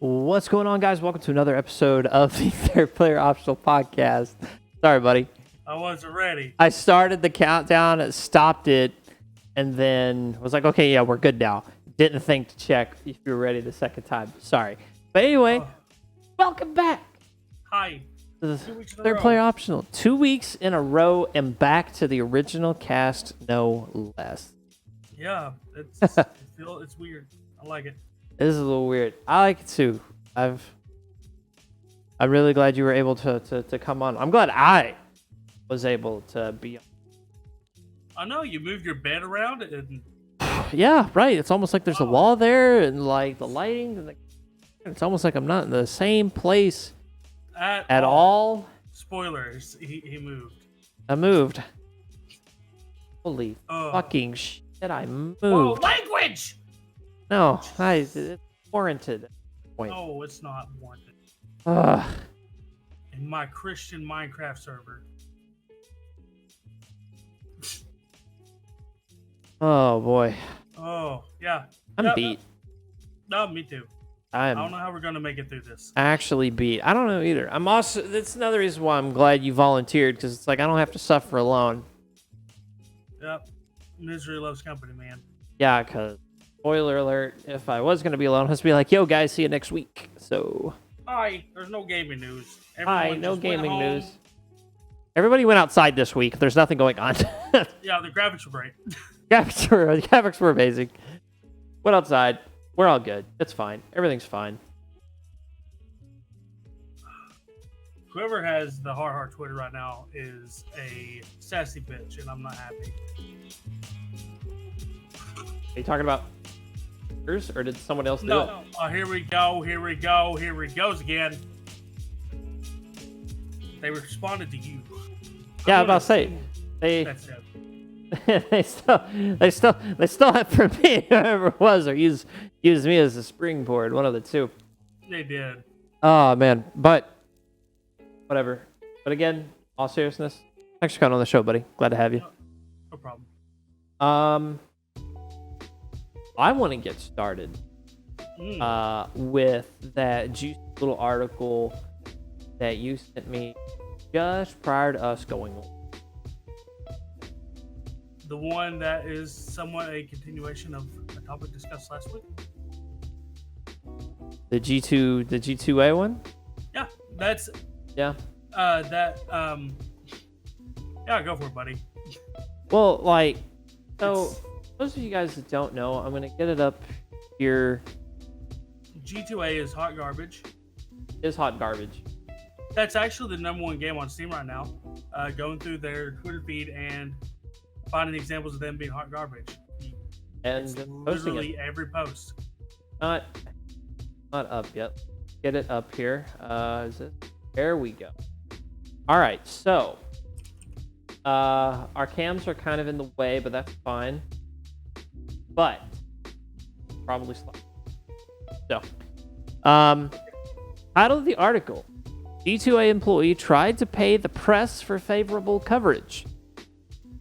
What's going on, guys? Welcome to another episode of the Third Player Optional Podcast. Sorry, buddy. I wasn't ready. I started the countdown, stopped it, and then was like, okay, yeah, we're good now. Didn't think to check if you were ready the second time. Sorry. But anyway, welcome back. Hi. This is Third Player Optional. 2 weeks in a row and back to the original cast, no less. Yeah, it's it's weird. I like it. This is a little weird. I like it too. I'm really glad you were able to come on. I'm glad I was able to be on. I know you moved your bed around and Yeah, right. It's almost like there's a wall there and like the lighting and it's almost like I'm not in the same place at all. Spoilers, he moved. I moved. Holy fucking shit, I moved. Whoa, language! No, it's warranted. Point. No, it's not warranted. Ugh. In my Christian Minecraft server. Oh boy. Oh, yeah. I'm beat. No, me too. I don't know how we're gonna make it through this. Actually beat. I don't know either. I'm also, that's another reason why I'm glad you volunteered, because it's like I don't have to suffer alone. Yep. Misery loves company, man. Yeah, because spoiler alert, if I was gonna be alone, I'd just be like, yo guys, see you next week. So Hi, there's no gaming news. hi, no gaming news. Everybody went outside this week. There's nothing going on. Yeah, the graphics were great. graphics were amazing. Went outside. We're all good. It's fine. Everything's fine. Whoever has the hard Twitter right now is a sassy bitch, and I'm not happy. Are you talking about yours, or did someone else do it? No. Oh, here we go. Here he goes again. They responded to you. Yeah, I'm about to say they That's it. they still have for me, whoever it was, or use me as a springboard, one of the two. They did. Oh man, but whatever. But again, all seriousness, thanks for coming on the show, buddy. Glad to have you. No problem. I want to get started with that juicy little article that you sent me just prior to us going on. The one that is somewhat a continuation of a topic discussed last week. The G2A one? Yeah, that's Yeah. yeah, go for it, buddy. Well, like, so those of you guys that don't know, I'm gonna get it up here. G2A is hot garbage. Is hot garbage. That's actually the #1 game on Steam right now. Going through their Twitter feed and finding examples of them being hot garbage. And it's posting literally it. every post. Not up yet. Get it up here. Is it? There we go. All right, so our cams are kind of in the way, but that's fine. But probably slow. So, title of the article: G2A employee tried to pay the press for favorable coverage.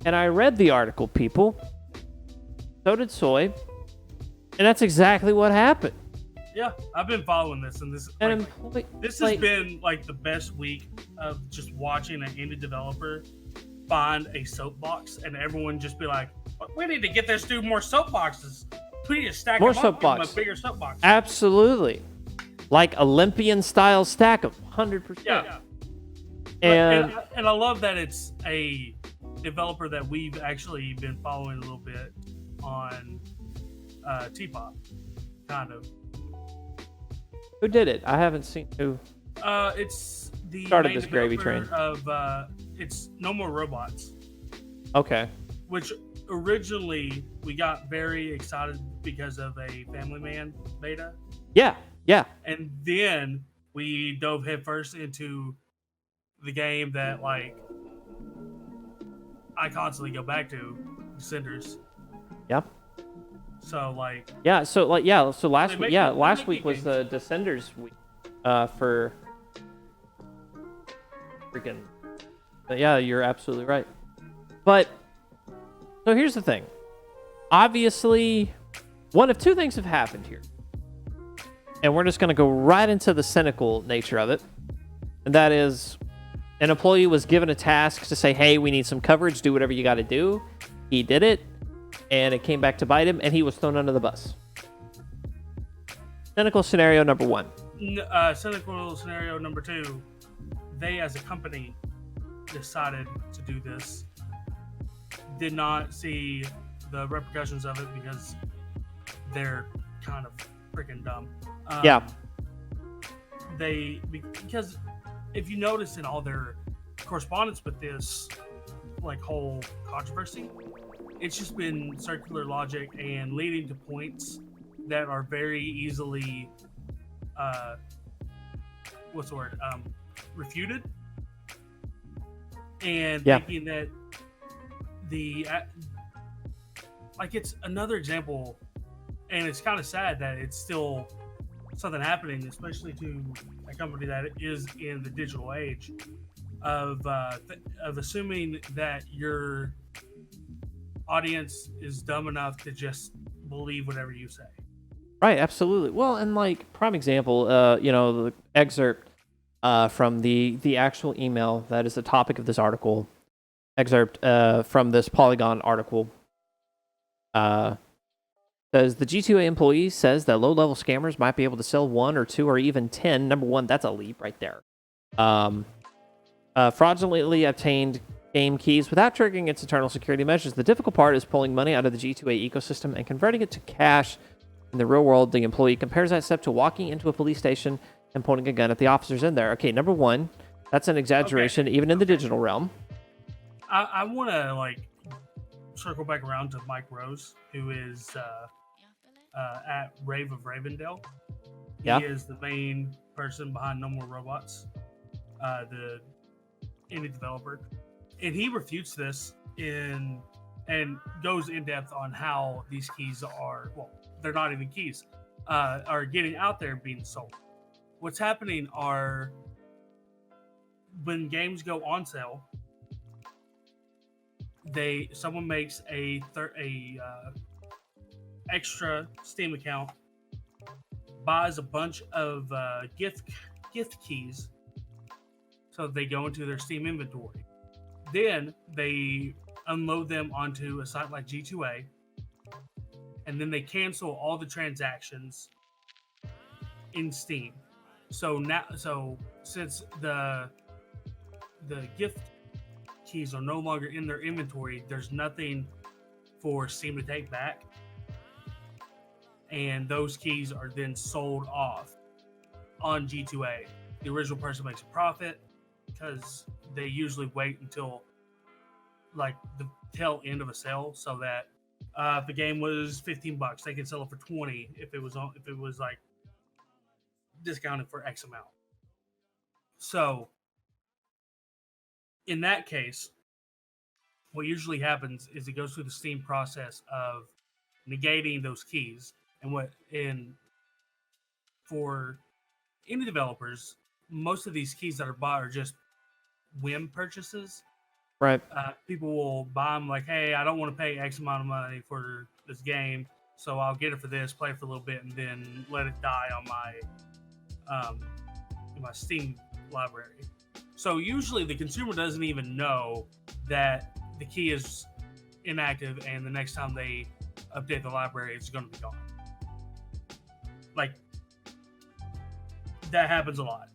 And I read the article, people. So did Soy. And that's exactly what happened. Yeah, I've been following this, and this has been like the best week of just watching an indie developer find a soapbox, and everyone just be like, "We need to get this dude more soapboxes. We need to stack more them soapbox. up, give him a bigger soapbox." Absolutely, like Olympian style stack of 100%. Yeah, and I love that it's a developer that we've actually been following a little bit on Tpop, kind of. Who did it? I haven't seen who. It's the started main this gravy train of it's No More Robots. Okay. Which originally we got very excited because of a Family Man beta. Yeah. And then we dove headfirst into the game that like I constantly go back to, Cinders. Yep. So like So last week, last week was the Cinders week for freaking. But yeah, you're absolutely right. But so here's the thing. Obviously, one of two things have happened here. and we're just going to go right into the cynical nature of it. And that is, an employee was given a task to say, hey, we need some coverage, do whatever you got to do. He did it, and it came back to bite him, and he was thrown under the bus. Cynical scenario number 1. Cynical scenario number 2. They, as a company, decided to do this. Did not see the repercussions of it because they're kind of freaking dumb. Yeah. Because if you notice in all their correspondence with this like whole controversy, it's just been circular logic and leading to points that are very easily refuted, and thinking that it's another example, and it's kind of sad that it's still something happening, especially to a company that is in the digital age, of assuming that your audience is dumb enough to just believe whatever you say. Right, absolutely. Well, and like prime example, the excerpt from the actual email that is the topic of this article, excerpt from this Polygon article, says the G2A employee says that low-level scammers might be able to sell 1 or 2 or even 10. Number 1, that's a leap right there. Fraudulently obtained game keys without triggering its internal security measures. The difficult part is pulling money out of the G2A ecosystem and converting it to cash. In the real world, the employee compares that step to walking into a police station and pointing a gun at the officers in there. Okay, number 1, that's an exaggeration, even in the digital realm. I want to circle back around to Mike Rose, who is at Rave of Ravendale. He is the main person behind No More Robots, the indie developer, and he refutes this and goes in depth on how these keys are. Well, they're not even keys. Are getting out there and being sold. What's happening are when games go on sale, someone makes a extra Steam account, buys a bunch of gift keys, so they go into their Steam inventory. Then they unload them onto a site like G2A, and then they cancel all the transactions in Steam. So since the gift keys are no longer in their inventory, there's nothing for Steam to take back, and those keys are then sold off on G2A. The original person makes a profit because they usually wait until like the tail end of a sale, so that if the game was $15, they can sell it for $20 if it was like discounted for X amount. So in that case, what usually happens is it goes through the Steam process of negating those keys, and for indie developers, most of these keys that are bought are just whim purchases. Right. People will buy them like, hey, I don't want to pay X amount of money for this game, so I'll get it for this, play it for a little bit, and then let it die on my Steam library. So usually the consumer doesn't even know that the key is inactive, and the next time they update the library, it's going to be gone. Like, that happens a lot.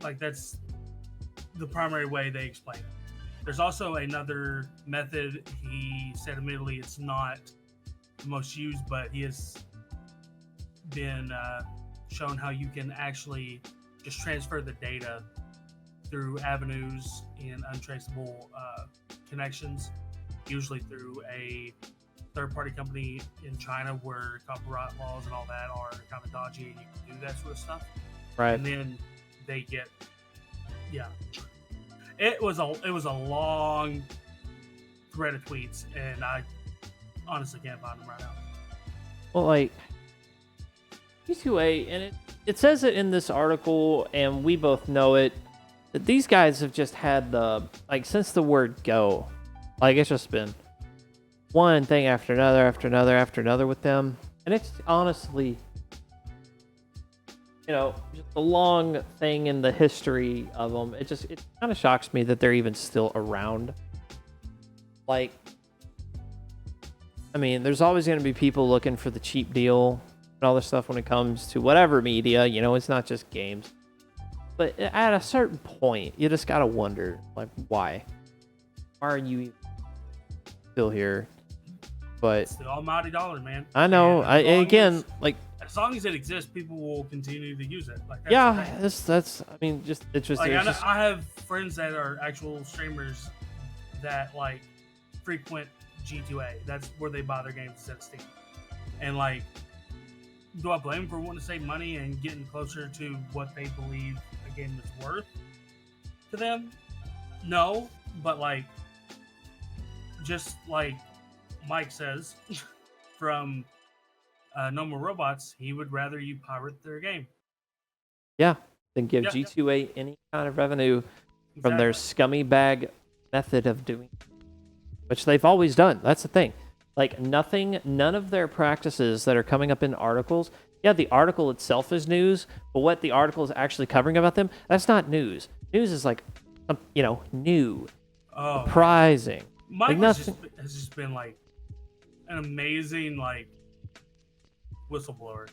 Like, that's the primary way they explain it. There's also another method. He said, admittedly, it's not the most used, but he has been shown how you can actually just transfer the data through avenues in untraceable connections, usually through a third-party company in China where copyright laws and all that are kind of dodgy, and you can do that sort of stuff. Right. And then they get, It was a long thread of tweets, and I honestly can't find them right now. Well, like, G2A, and it says it in this article, and we both know it, that these guys have just had since the word go, like, it's just been one thing after another with them. And it's honestly, just a long thing in the history of them. It kind of shocks me that they're even still around. Like, I mean, there's always going to be people looking for the cheap deal and all this stuff when it comes to whatever media. It's not just games. But at a certain point, you just gotta wonder, like, why? Why are you still here? But it's the almighty dollar, man. I know. As long as it exists, people will continue to use it. Like, that's. I mean, I have friends that are actual streamers that like frequent G2A. That's where they buy their games instead of Steam. And like, do I blame them for wanting to save money and getting closer to what they believe a game is worth to them? No, but like, just like Mike says from No More Robots, he would rather you pirate their game. Yeah, than give G2A any kind of revenue from their scummy bag method of doing it, which they've always done. That's the thing. Like, none of their practices that are coming up in articles, the article itself is news, but what the article is actually covering about them, that's not news. News is like, new, surprising. Mike has just been like an amazing like whistleblower,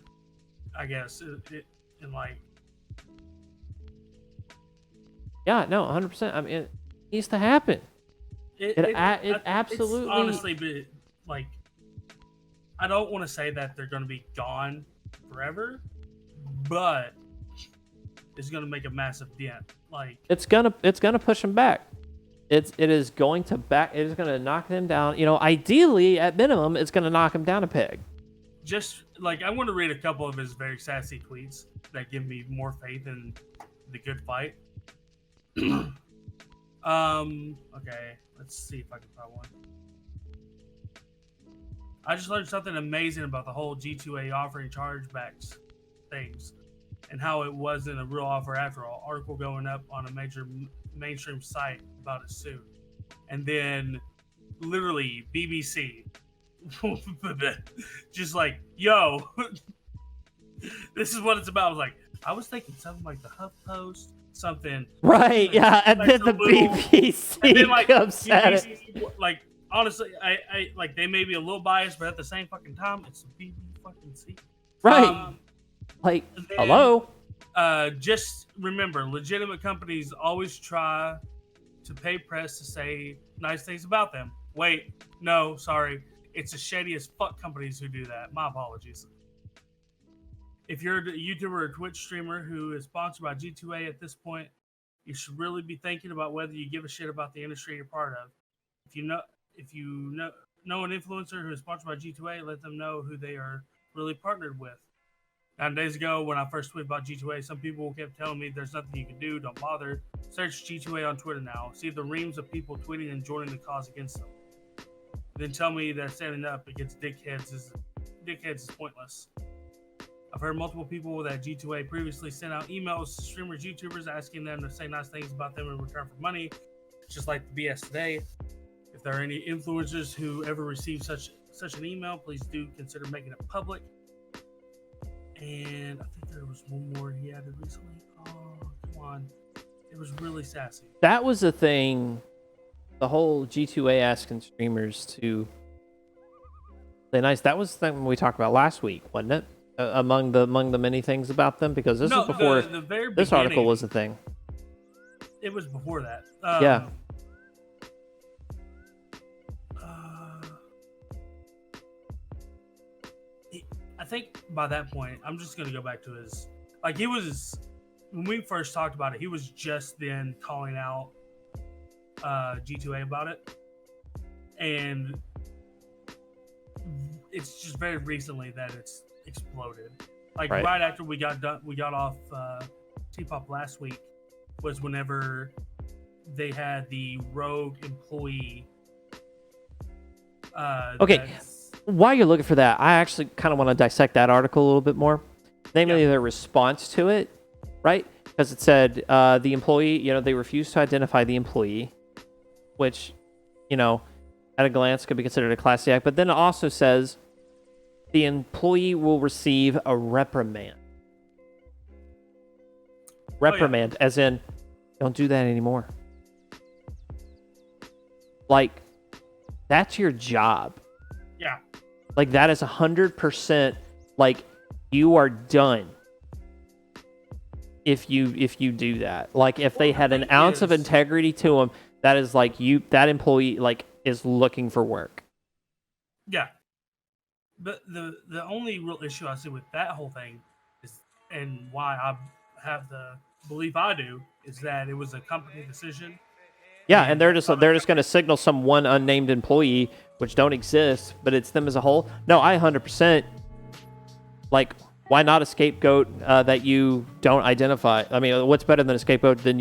I guess. And like, yeah, no, 100%. I mean, it needs to happen. It absolutely. It's honestly, like, I don't want to say that they're going to be gone forever, but it's going to make a massive dent. Like, it's gonna push them back. It is going to knock them down. Ideally, at minimum, it's going to knock him down a peg. Just like, I want to read a couple of his very sassy tweets that give me more faith in the good fight. Okay, let's see if I can find one. I just learned something amazing about the whole G2A offering chargebacks things and how it wasn't a real offer after all. Article going up on a major mainstream site about it soon. And then literally BBC just like, yo, this is what it's about. I was like, I was thinking something like the HuffPost, something. Right, yeah, and then the BBC and then, like, comes at it. Like, honestly, I like, they may be a little biased, but at the same fucking time, it's the BBC. Right. Hello? Just remember, legitimate companies always try to pay press to say nice things about them. Wait, no, sorry. It's the shadiest fuck companies who do that. My apologies. If you're a YouTuber or Twitch streamer who is sponsored by G2A at this point, you should really be thinking about whether you give a shit about the industry you're part of. If you know an influencer who is sponsored by G2A, let them know who they are really partnered with. 9 days ago, when I first tweeted about G2A, some people kept telling me there's nothing you can do, don't bother. Search G2A on Twitter now. See the reams of people tweeting and joining the cause against them. Then tell me that standing up against dickheads is pointless. I've heard multiple people that G2A previously sent out emails to streamers, YouTubers, asking them to say nice things about them in return for money, just like the BS today. If there are any influencers who ever receive such an email, please do consider making it public. And I think there was one more he added recently. Oh, come on. It was really sassy. That was the thing. The whole G2A asking streamers to say nice. That was the thing we talked about last week, wasn't it? Among the many things about them, because this was before the very this article was a thing. It was before that. Yeah. I think by that point, I'm just going to go back to his... Like, he was... When we first talked about it, he was just then calling out G2A about it. And it's just very recently that it's exploded. Like, right after we got off Tpop last week was whenever they had the rogue employee. Okay. While you're looking for that, I actually kind of want to dissect that article a little bit more. Namely, their response to it, right? Because it said the employee, they refused to identify the employee, which, at a glance could be considered a classy act. But then it also says the employee will receive a reprimand. reprimand, as in, don't do that anymore. Like, that's your job. Yeah. Like, that is 100%, like, you are done if you do that. Like, if they had an ounce of integrity to them, that is like that employee like is looking for work. Yeah. But the only real issue I see with that whole thing is, and why I have the belief I do, is that it was a company decision. Yeah, and they're just going to signal some one unnamed employee, which don't exist, but it's them as a whole. No, I 100%. Like, why not a scapegoat that you don't identify? I mean, what's better than a scapegoat than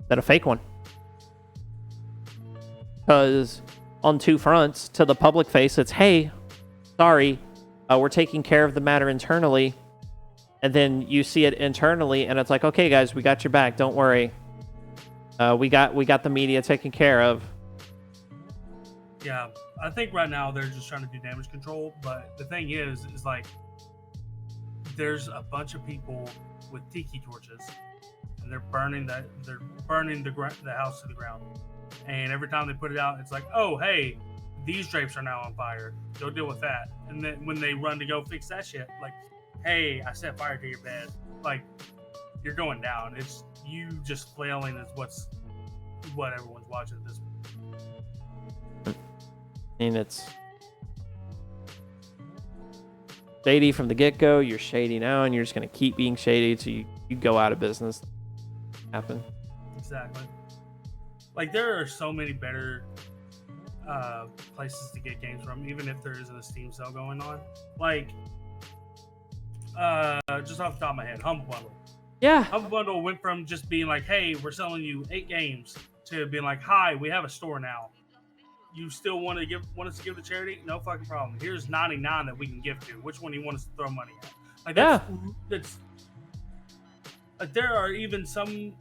than a fake one? Because on two fronts, to the public face, it's, hey, sorry, we're taking care of the matter internally. And then you see it internally, and it's like, okay, guys, we got your back. Don't worry. We got the media taken care of. Yeah, I think right now they're just trying to do damage control. But the thing is like, there's a bunch of people with tiki torches, and they're burning the house to the ground. And every time they put it out, it's like, oh, hey, these drapes are now on fire. Go deal with that. And then when they run to go fix that shit, like, hey, I set fire to your bed. Like, you're going down. It's you just flailing is what everyone's watching at this point. I mean, it's shady from the get-go. You're shady now, and you're just going to keep being shady till you go out of business. Happen. Exactly. Like, there are so many better places to get games from, even if there isn't a Steam sale going on. Like, just off the top of my head, Humble Bundle. Yeah. Humble Bundle went from just being like, hey, we're selling you 8 games, to being like, hi, we have a store now. You still want us to give to charity? No fucking problem. Here's 99 that we can give to. Which one do you want us to throw money at? Like, that's there are even some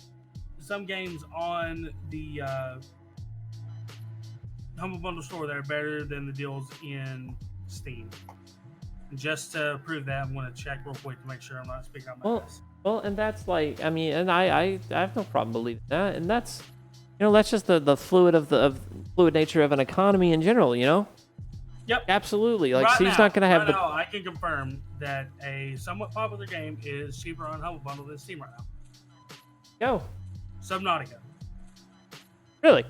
games on the Humble Bundle store that are better than the deals in Steam. And just to prove that, I'm going to check real quick to make sure I'm not speaking out my ass. Well, and that's like, I mean, and I have no problem believing that, and that's, that's just the fluid fluid nature of an economy in general, Yep. Absolutely. Like, Steve's not going to have now, I can confirm that a somewhat popular game is cheaper on Humble Bundle than Steam right now. Go. Subnautica. Really?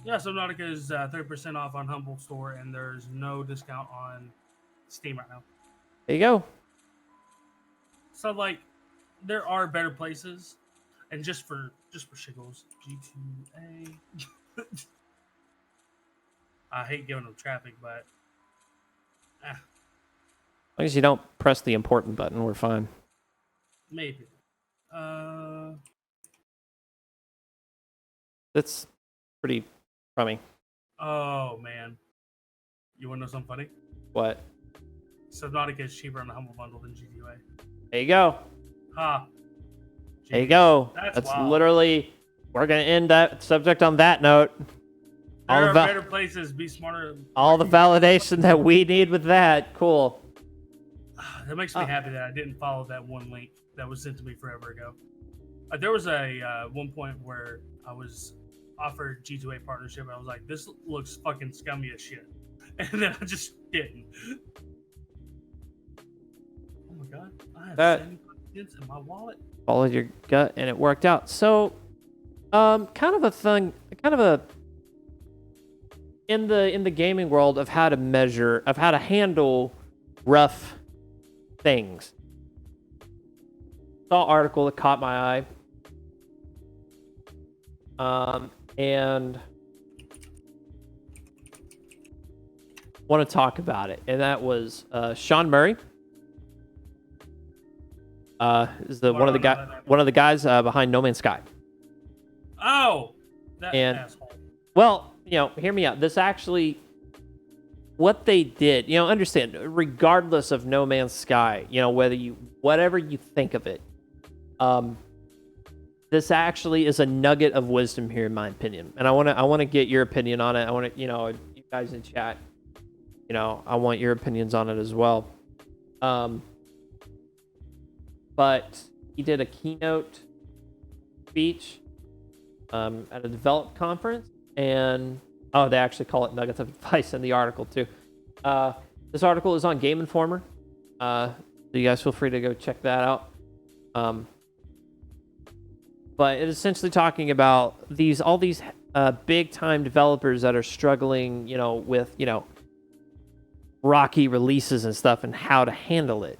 Yeah, Subnautica is 30% off on Humble Store, and there's no discount on Steam right now. There you go. So, like, there are better places, and just for shiggles, G2A. I hate giving them traffic, but as long as you don't press the important button, we're fine. Maybe. That's pretty crummy. Oh man, you want to know something funny? What? Subnautica is cheaper on the Humble Bundle than G2A. There you go. Huh. There you go. That's wild. Literally, we're going to end that subject on that note. There are better places. Be smarter. All the validation that we need with that. Cool. That makes me happy that I didn't follow that one link that was sent to me forever ago. There was a one point where I was offered G2A partnership. And I was like, this looks fucking scummy as shit. And then I just didn't. Oh my god. I have 75 cents in my wallet. Followed your gut and it worked out. So, in the gaming world of how to handle rough things. Saw an article that caught my eye. And want to talk about it. And that was Sean Murray. Is one of the guys behind No Man's Sky. Oh, that asshole. Well, hear me out. This actually, what they did, understand, regardless of No Man's Sky, whatever you think of it, this actually is a nugget of wisdom here, in my opinion. And I want to get your opinion on it. I want to, you guys in chat, I want your opinions on it as well. But he did a keynote speech at a develop conference, and they actually call it Nuggets of Ice in the article too. This article is on Game Informer, so you guys feel free to go check that out. But it's essentially talking about all these big time developers that are struggling, with rocky releases and stuff, and how to handle it,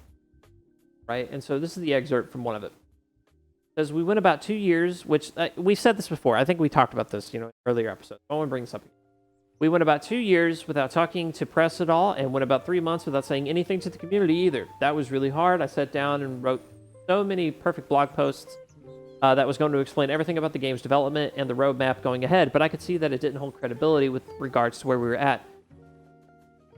right? And so this is the excerpt from one of it. It says, we went about 2 years, which we've said this before. I think we talked about this, earlier episodes. I want to bring something. We went about 2 years without talking to press at all, and went about 3 months without saying anything to the community either. That was really hard. I sat down and wrote so many perfect blog posts that was going to explain everything about the game's development and the roadmap going ahead, but I could see that it didn't hold credibility with regards to where we were at.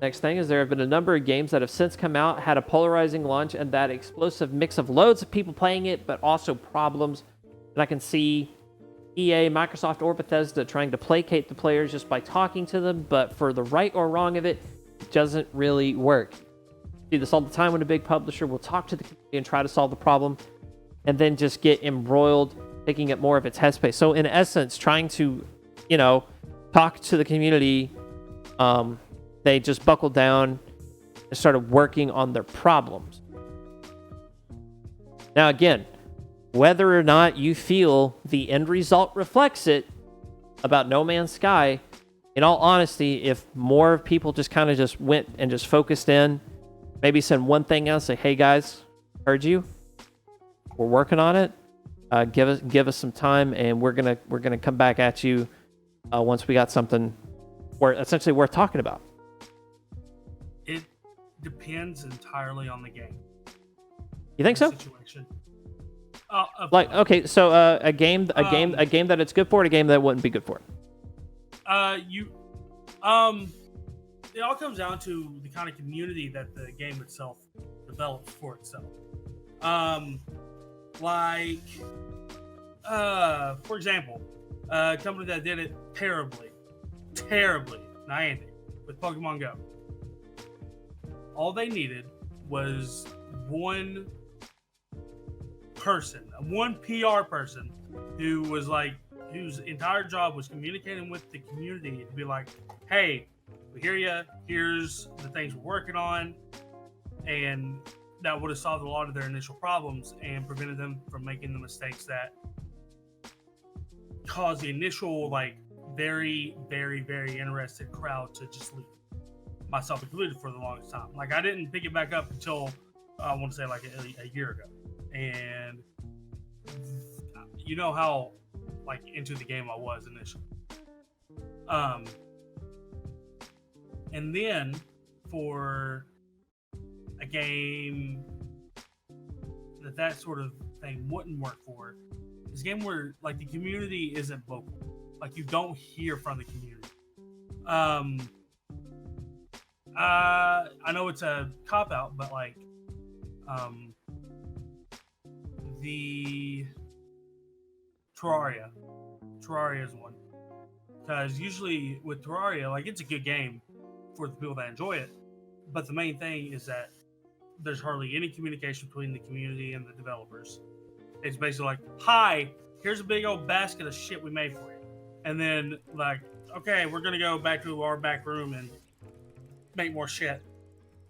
Next thing is there have been a number of games that have since come out, had a polarizing launch, and that explosive mix of loads of people playing it, but also problems. And I can see EA, Microsoft, or Bethesda trying to placate the players just by talking to them, but for the right or wrong of it, it doesn't really work. See this all the time when a big publisher will talk to the community and try to solve the problem, and then just get embroiled, taking up more of its headspace. So in essence, trying to, talk to the community, they just buckled down and started working on their problems. Now again, whether or not you feel the end result reflects it about No Man's Sky, in all honesty, if more people just kind of just went and just focused in, maybe send one thing out, say, hey guys, heard you. We're working on it. Give us some time, and we're gonna come back at you once we got something essentially worth talking about. It depends entirely on the game. You think so? Situation. Okay, so a game that it's good for, and a game that it wouldn't be good for. It all comes down to the kind of community that the game itself develops for itself. For example, a company that did it terribly, Niantic, with Pokemon Go. All they needed was one PR person whose entire job was communicating with the community to be like, hey, we hear you, here's the things we're working on, and that would have solved a lot of their initial problems and prevented them from making the mistakes that caused the initial, very, very, very interested crowd to just leave. Myself included for the longest time. I didn't pick it back up until, I want to say, a year ago. And you know how, into the game I was initially. And then, for a game that sort of thing wouldn't work for, is a game where the community isn't vocal. You don't hear from the community. I know it's a cop out, but the Terraria is one, because usually with Terraria, it's a good game for the people that enjoy it, but the main thing is that there's hardly any communication between the community and the developers. It's basically hi, here's a big old basket of shit we made for you. And then okay, we're going to go back to our back room and make more shit.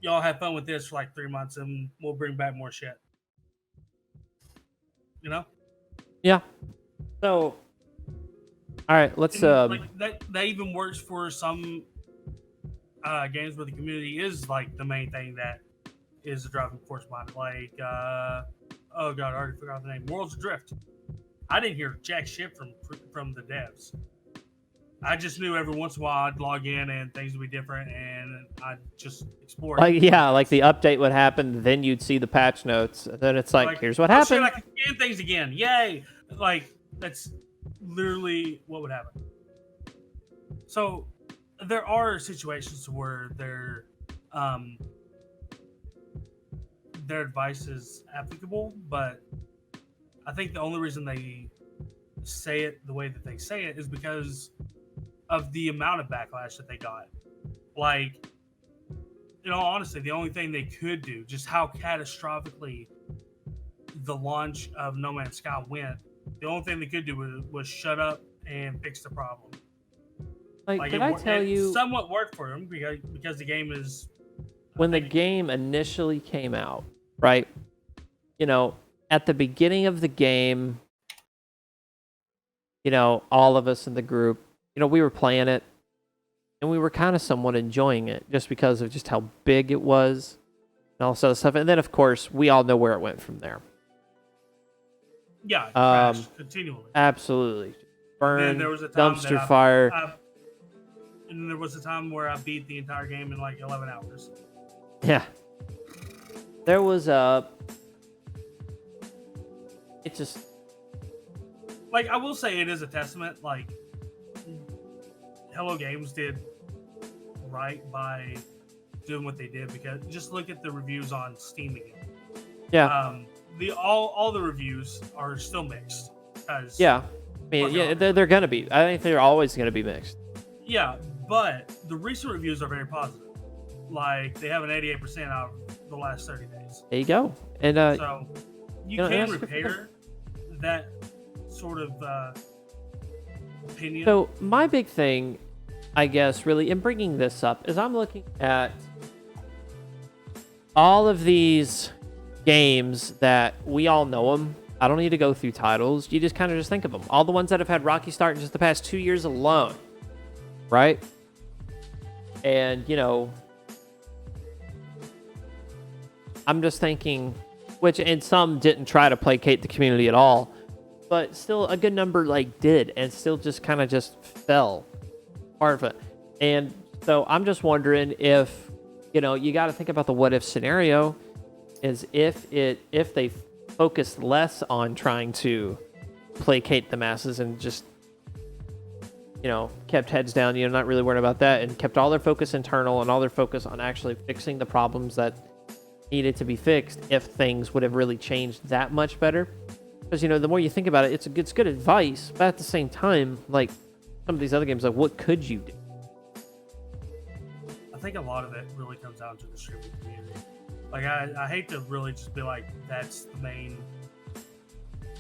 Y'all have fun with this for 3 months and we'll bring back more shit. Yeah. So, all right, let's... that even works for some games where the community is the main thing that is the driving force behind it. Oh god, I already forgot the name. Worlds Adrift. I didn't hear jack shit from the devs. I just knew every once in a while I'd log in and things would be different, and I'd just explore. The update would happen, then you'd see the patch notes, and then it's here's what happened. Shit, I can scan things again. Yay! That's literally what would happen. So there are situations where their advice is applicable, but I think the only reason they say it the way that they say it is because of the amount of backlash that they got. Honestly, the only thing they could do, just how catastrophically the launch of No Man's Sky went, the only thing they could do was shut up and fix the problem. Like did I tell you? It somewhat worked for them because the game is... When the game initially came out, right? You know, at the beginning of the game, you know, all of us in the group, you know, we were playing it, and we were kind of somewhat enjoying it just because of just how big it was and all this other stuff. And then, of course, we all know where it went from there. Yeah, it crashed continually. Absolutely. Burn, there was a time dumpster fire. And then there was a time where I beat the entire game in like 11 hours. Yeah. There was a... It just... Like, I will say it is a testament. Like, Hello Games did right by doing what they did, because just look at the reviews on Steam again. Yeah. All the reviews are still mixed. Yeah. I mean, yeah, they're going to be. I think they're always going to be mixed. Yeah, but the recent reviews are very positive. Like, they have an 88% out of the last 30 days. There you go. And so you can repair that sort of opinion. So my big thing, I guess, really, in bringing this up, is I'm looking at all of these games that we all know them. I don't need to go through titles. You just kind of just think of them. All the ones that have had rocky start in just the past 2 years alone, right? And, you know, I'm just thinking, and some didn't try to placate the community at all, but still a good number like did, and still just kind of just fell part of it. And so I'm just wondering if, you know, you got to think about the what if scenario, is if they focused less on trying to placate the masses and just, you know, kept heads down, you know, not really worried about that, and kept all their focus internal and all their focus on actually fixing the problems that needed to be fixed, if things would have really changed that much better. Because, you know, the more you think about it, it's good advice, but at the same time, like some of these other games, like, what could you do? I think a lot of it really comes down to the streaming community. Like, I hate to really just be like, that's the main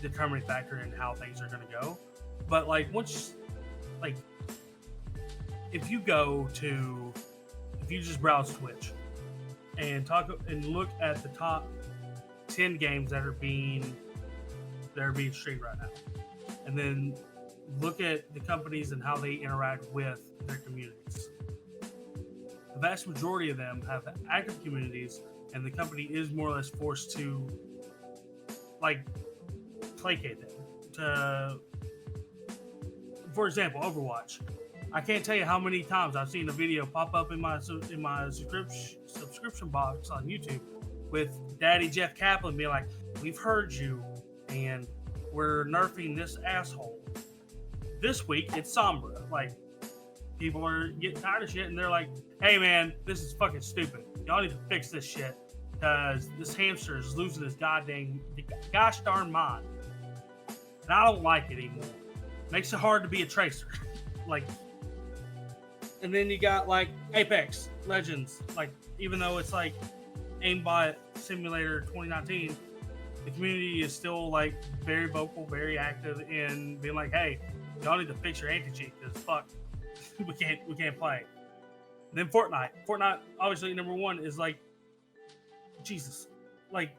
determining factor in how things are going to go. But, like, once, like, if you just browse Twitch and look at the top 10 games that are being streamed right now, and then look at the companies and how they interact with their communities. The vast majority of them have active communities, and the company is more or less forced to, like, placate them. For example, Overwatch. I can't tell you how many times I've seen a video pop up in my subscription box on YouTube with Daddy Jeff Kaplan being like, "We've heard you, and we're nerfing this asshole." This week, it's Sombra. Like, people are getting tired of shit, and they're like, "Hey, man, this is fucking stupid. Y'all need to fix this shit, because this hamster is losing his gosh darn mind. And I don't like it anymore. Makes it hard to be a tracer." Like, and then you got, like, Apex Legends. Like, even though it's, like, Aimbot Simulator 2019, the community is still, like, very vocal, very active in being like, "Hey, y'all need to fix your anti-cheat, because fuck, we can't play." And then Fortnite, obviously number one, is like, Jesus, like,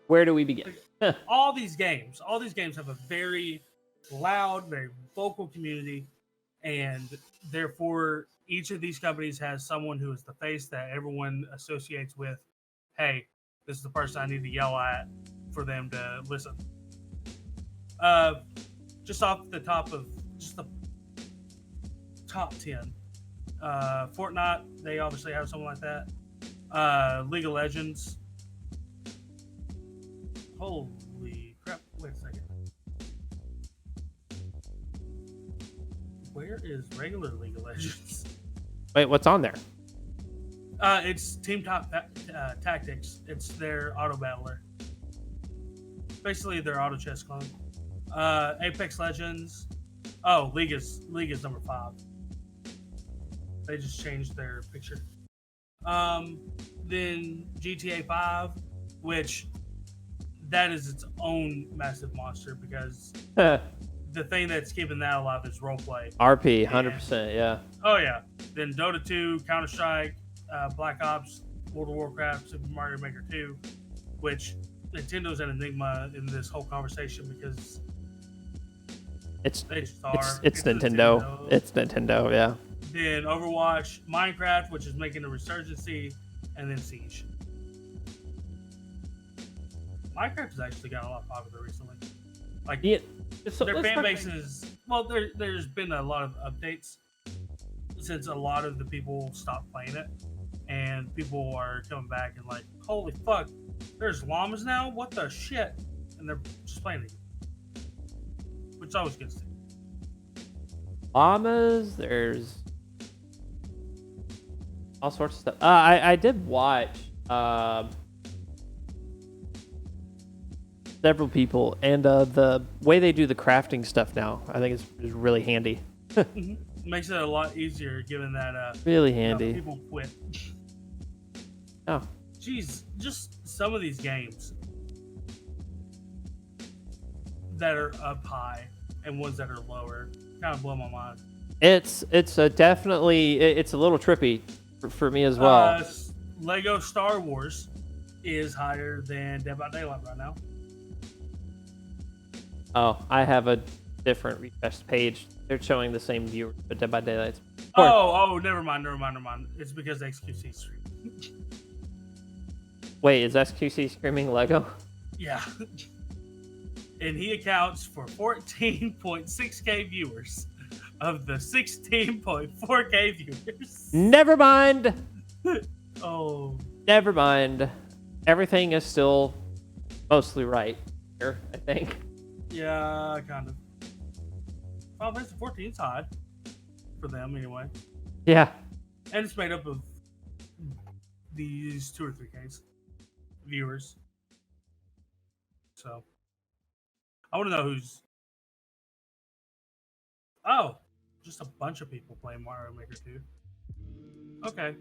where do we begin? Like, all these games have a very loud, very vocal community, and therefore each of these companies has someone who is the face that everyone associates with. Hey, this is the person I need to yell at for them to listen. Just off the top of just the top 10, Fortnite, they obviously have someone like that. League of Legends. Holy crap! Wait a second. Where is regular League of Legends? Wait, what's on there? It's Team Top Tactics. It's their auto battler. Basically, their auto chess clone. Apex Legends. Oh, League is number 5. They just changed their picture. Then GTA 5, which that is its own massive monster because the thing that's keeping that alive is roleplay. RP, 100%, yeah. Oh yeah. Then Dota 2, Counter Strike, Black Ops, World of Warcraft, Super Mario Maker 2, which Nintendo's an enigma in this whole conversation because it's Nintendo. It's Nintendo, yeah. Then Overwatch, Minecraft, which is making a resurgency, and then Siege. Minecraft has actually gotten a lot popular recently. Like their fan bases. Well, there's been a lot of updates since a lot of the people stopped playing it, and people are coming back and like, holy fuck, there's llamas now. What the shit? And they're just playing it, which I was good to see. Llamas. There's all sorts of stuff. I did watch several people, and the way they do the crafting stuff now, I think is really handy. Makes it a lot easier given that really handy. People quit. Oh, jeez, just some of these games that are up high and ones that are lower kind of blow my mind. It's definitely it's a little trippy for me as well. Lego Star Wars is higher than Dead by Daylight right now. Oh, I have a different refresh page. They're showing the same viewer, but Dead by Daylight's. Oh, never mind. It's because XQC stream. Wait, is XQC streaming Lego? Yeah. And he accounts for 14.6k viewers of the 16.4k viewers. Never mind. Oh. Never mind. Everything is still mostly right here, I think. Yeah, kind of. Final Fantasy 14's high for them anyway. Yeah. And it's made up of these 2 or 3Ks viewers. So I want to know who's. Oh, just a bunch of people playing Mario Maker 2. Okay.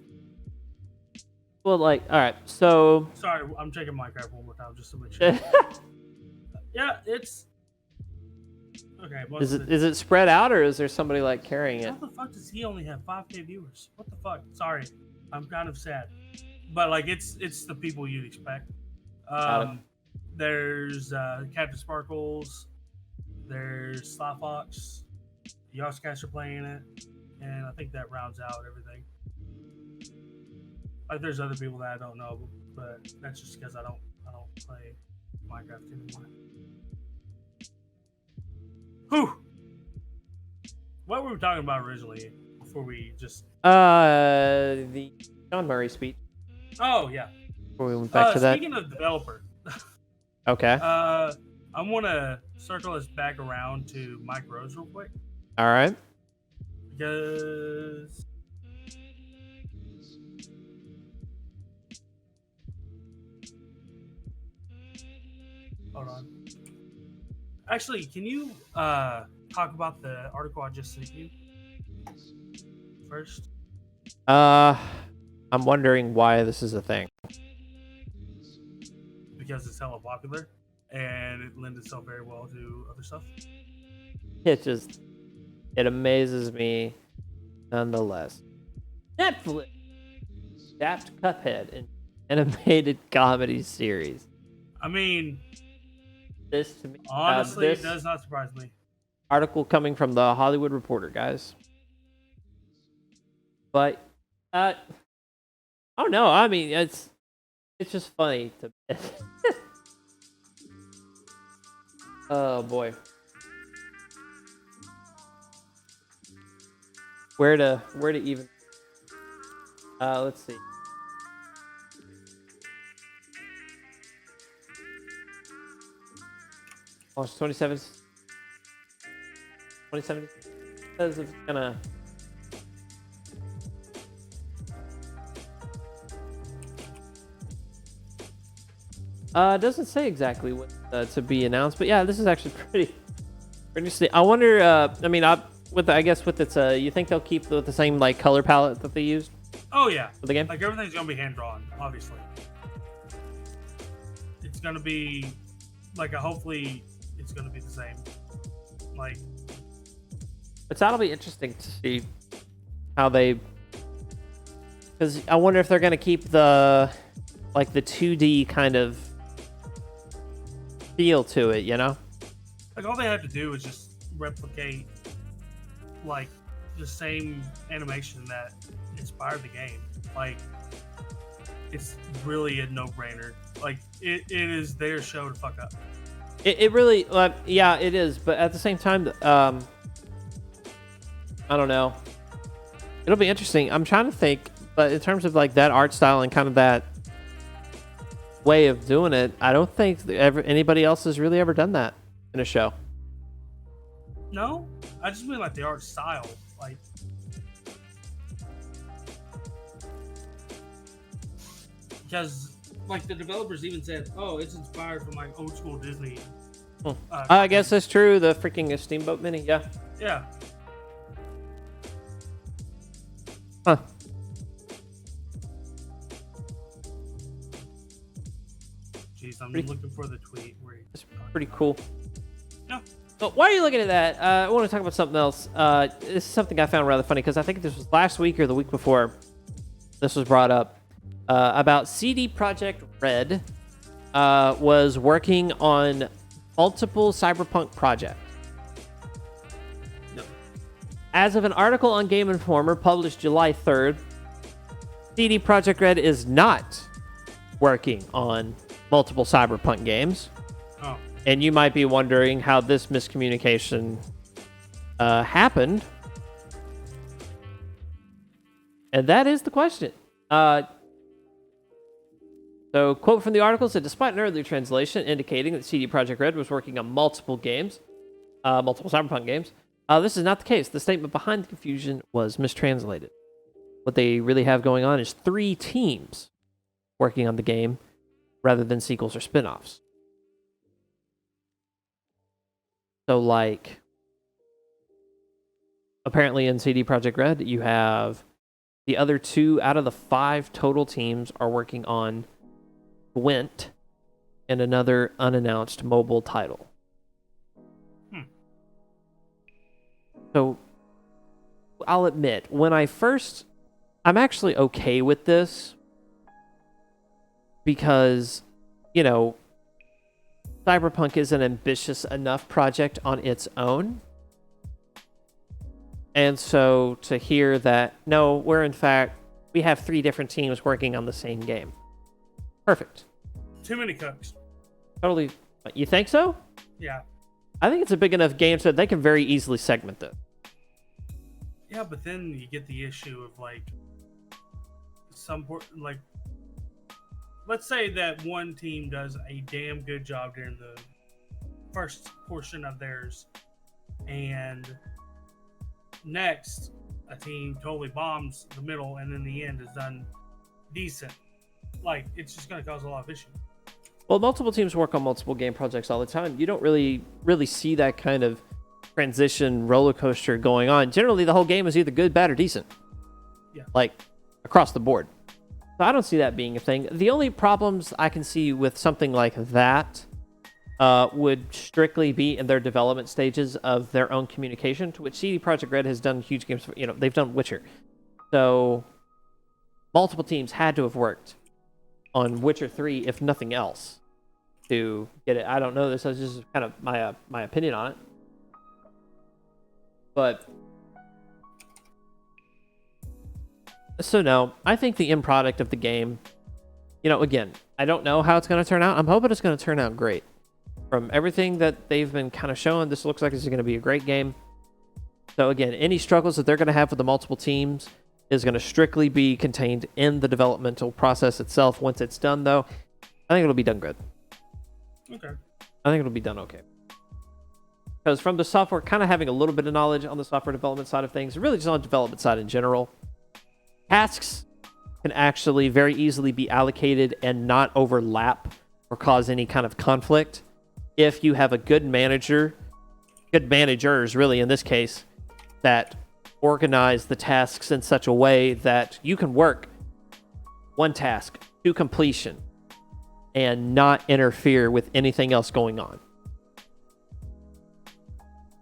Well, like, all right, so. Sorry, I'm checking Minecraft one more time just to make sure. Yeah, it's. Okay. Is it spread out, or is there somebody like carrying it? How the fuck does he only have 5k viewers? What the fuck? Sorry, I'm kind of sad, but like it's the people you'd expect. There's Captain Sparkles, there's Sly Fox, Yoshcast are playing it, and I think that rounds out everything. Like there's other people that I don't know, but that's just because I don't play Minecraft anymore. Whew. What were we talking about originally before we just the John Murray speech. Oh yeah. Before we went back to that. Speaking of developer. Okay. I want to circle us back around to Mike Rose real quick. All right. Because hold on. Actually, can you talk about the article I just sent you first? I'm wondering why this is a thing. Because it's hella popular and it lends itself very well to other stuff. It amazes me nonetheless. Netflix adapted Cuphead in animated comedy series. I mean, this to me honestly it does not surprise me. Article coming from the Hollywood Reporter, guys. But I don't know. I mean, it's just funny to. Oh boy. Where to even? Let's see. Oh, it's 27. 27 says it's gonna. It doesn't say exactly what to be announced, but yeah, this is actually pretty interesting. I wonder. I guess with its, you think they'll keep the same like color palette that they used? Oh yeah, for the game. Like everything's gonna be hand drawn, obviously. It's gonna be like hopefully it's going to be the same. Like, but that'll be interesting to see how they, because I wonder if they're going to keep the 2D kind of feel to it, you know? Like all they have to do is just replicate like the same animation that inspired the game. Like, it's really a no-brainer. Like, it is their show to fuck up. It really, yeah, it is. But at the same time, I don't know. It'll be interesting. I'm trying to think, but in terms of like that art style and kind of that way of doing it, I don't think anybody else has really ever done that in a show. No, I just mean like the art style, like. Because, like, the developers even said, "Oh, it's inspired from like old school Disney." I guess that's true. The freaking Steamboat Mini, yeah. Yeah. Huh. Jeez, I'm looking for the tweet where it's pretty cool. Yeah. So why are you looking at that? I want to talk about something else. This is something I found rather funny because I think this was last week or the week before this was brought up. About CD Projekt Red was working on multiple Cyberpunk projects. No. As of an article on Game Informer published July 3rd, CD Projekt Red is not working on multiple Cyberpunk games. Oh. And you might be wondering how this miscommunication happened. And that is the question. So, quote from the article said, despite an earlier translation indicating that CD Projekt Red was working on multiple games, multiple Cyberpunk games, this is not the case. The statement behind the confusion was mistranslated. What they really have going on is 3 teams working on the game rather than sequels or spin-offs. So, like, apparently in CD Projekt Red, you have the other 2 out of the 5 total teams are working on Gwent and another unannounced mobile title. So, I'll admit, I'm actually okay with this because, you know, Cyberpunk is an ambitious enough project on its own. And so to hear that, no, we have 3 different teams working on the same game. Perfect. Too many cooks. Totally. You think so? Yeah. I think it's a big enough game so they can very easily segment it. Yeah, but then you get the issue of like let's say that one team does a damn good job during the first portion of theirs, and next a team totally bombs the middle and in the end is done decent. Like, it's just going to cause a lot of issues. Well, multiple teams work on multiple game projects all the time. You don't really see that kind of transition roller coaster going on. Generally, the whole game is either good, bad, or decent. Yeah. Like, across the board. So I don't see that being a thing. The only problems I can see with something like that would strictly be in their development stages of their own communication, to which CD Projekt Red has done huge games. They've done Witcher. So multiple teams had to have worked on Witcher 3, if nothing else, to get it. I don't know. This is just kind of my opinion on it. But so no, I think the end product of the game, again, I don't know how it's going to turn out. I'm hoping it's going to turn out great. From everything that they've been kind of showing, this looks like it's going to be a great game. So again, any struggles that they're going to have with the multiple teams is going to strictly be contained in the developmental process itself. Once it's done, though, I think it'll be done good. Okay. I think it'll be done okay. Because from the software, kind of having a little bit of knowledge on the software development side of things, really just on the development side in general, tasks can actually very easily be allocated and not overlap or cause any kind of conflict if you have a good manager, good managers really in this case, that organize the tasks in such a way that you can work one task to completion and not interfere with anything else going on.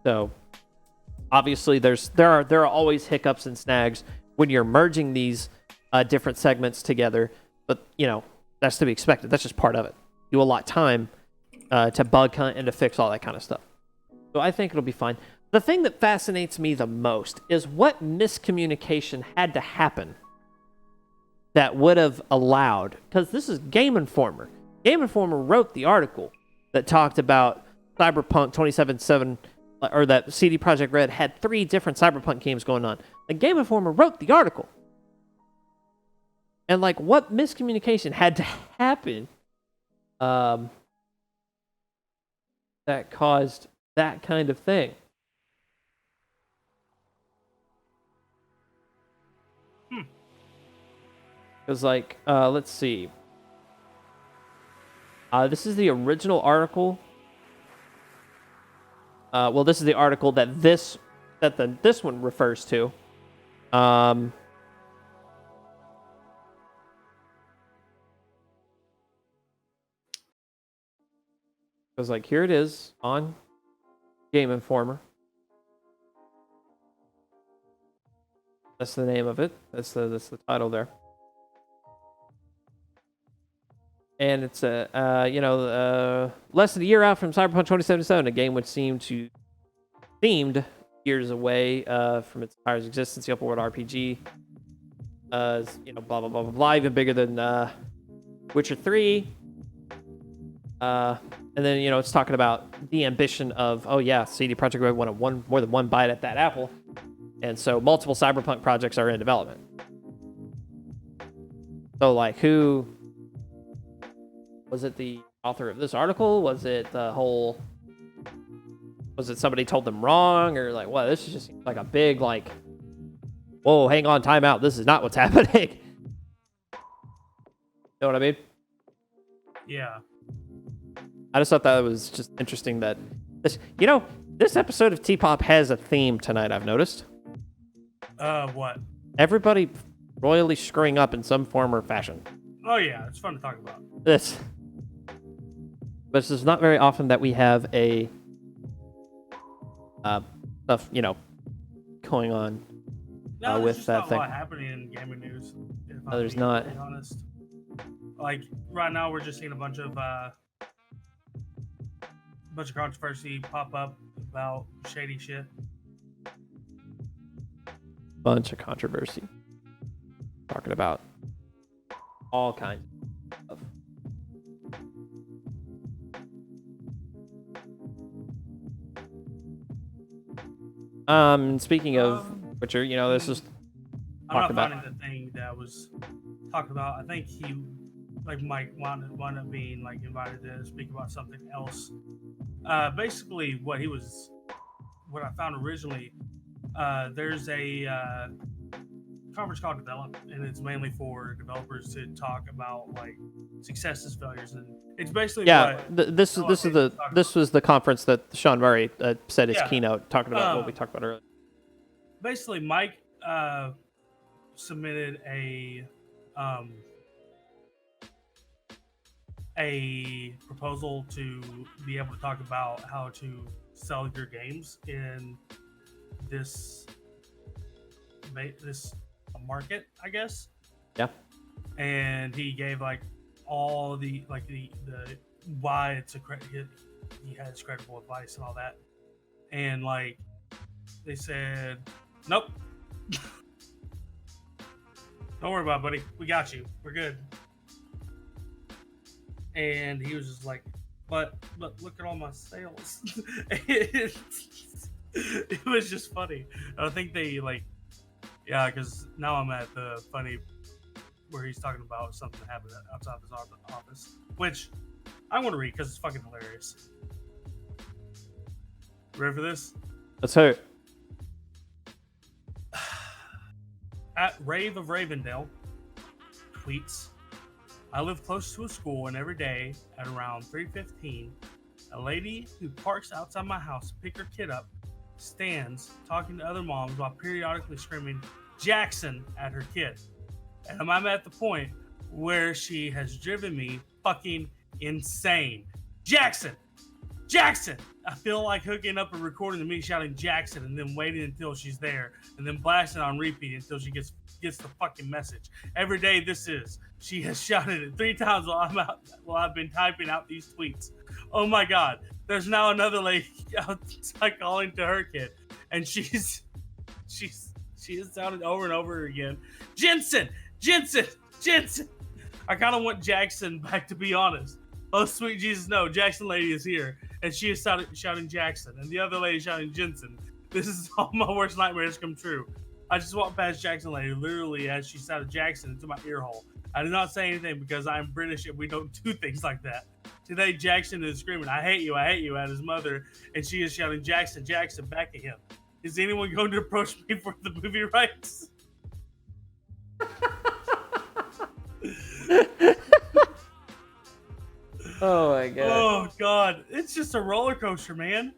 So obviously there are always hiccups and snags when you're merging these different segments together, but that's to be expected. That's just part of it. You allot time to bug hunt and to fix all that kind of stuff. So I think it'll be fine. The thing that fascinates me the most is what miscommunication had to happen that would have allowed, because this is Game Informer. Game Informer wrote the article that talked about Cyberpunk 2077, or that CD Projekt Red had 3 different Cyberpunk games going on. The Game Informer wrote the article. And what miscommunication had to happen that caused that kind of thing? Because let's see. This is the original article. Well, this is the article that this one refers to. Because here it is on Game Informer. That's the name of it. That's the title there. And it's less than a year out from Cyberpunk 2077, a game which seemed years away from its entire existence. The open world RPG, blah blah blah blah blah, even bigger than Witcher 3. And then it's talking about the ambition of CD Projekt Red wanted more than one bite at that apple, and so multiple Cyberpunk projects are in development. So who was it? The author of this article? Was it somebody told them wrong, or what? This is just a big whoa, hang on, time out. This is not what's happening. You know what I mean? Yeah. I just thought that was just interesting that this episode of Tpop has a theme tonight, I've noticed. What? Everybody royally screwing up in some form or fashion. Oh yeah, it's fun to talk about. But this is not very often that we have a stuff, going on with that thing. Not a lot happening in gaming news. No, there's not. To be honest. Right now, we're just seeing a bunch of controversy pop up about shady shit. Bunch of controversy. Talking about all kinds of stuff. Speaking of Witcher, this is I'm not finding the thing that was talked about. I think he, Mike, wound up being invited to speak about something else. Basically, what I found originally, there's a conference called Develop, and it's mainly for developers to talk about successes, failures, and it's basically this was the conference that Sean Murray said his keynote, talking about what we talked about earlier. Basically, Mike submitted a proposal to be able to talk about how to sell your games in this market, I guess. Yeah. And he gave all the why it's he has credible advice and all that. And they said, nope. Don't worry about it, buddy. We got you. We're good. And he was just but look at all my sales. It was just funny. I think they because now I'm at the funny where he's talking about something that happened outside of his office, which I want to read because it's fucking hilarious. Ready for this? Let's hear it. At Rave of Ravendale tweets, I live close to a school, and every day at around 3:15, a lady who parks outside my house to pick her kid up stands talking to other moms while periodically screaming Jackson at her kid. And I'm at the point where she has driven me fucking insane. Jackson! Jackson! I feel like hooking up a recording of me shouting Jackson and then waiting until she's there and then blasting on repeat until she gets the fucking message. Every day she has shouted it 3 times while I've been typing out these tweets. Oh my God. There's now another lady outside calling to her kid. And she has sounded over and over again. Jensen! Jensen! Jensen! I kind of want Jackson back, to be honest. Oh, sweet Jesus, no. Jackson lady is here. And she is shouting Jackson. And the other lady is shouting Jensen. This is all my worst nightmares come true. I just walked past Jackson lady literally as she shouted Jackson into my ear hole. I did not say anything because I'm British and we don't do things like that. Today, Jackson is screaming, I hate you, at his mother. And she is shouting Jackson, Jackson back at him. Is anyone going to approach me for the movie rights? Oh my God. Oh God. It's just a roller coaster, man.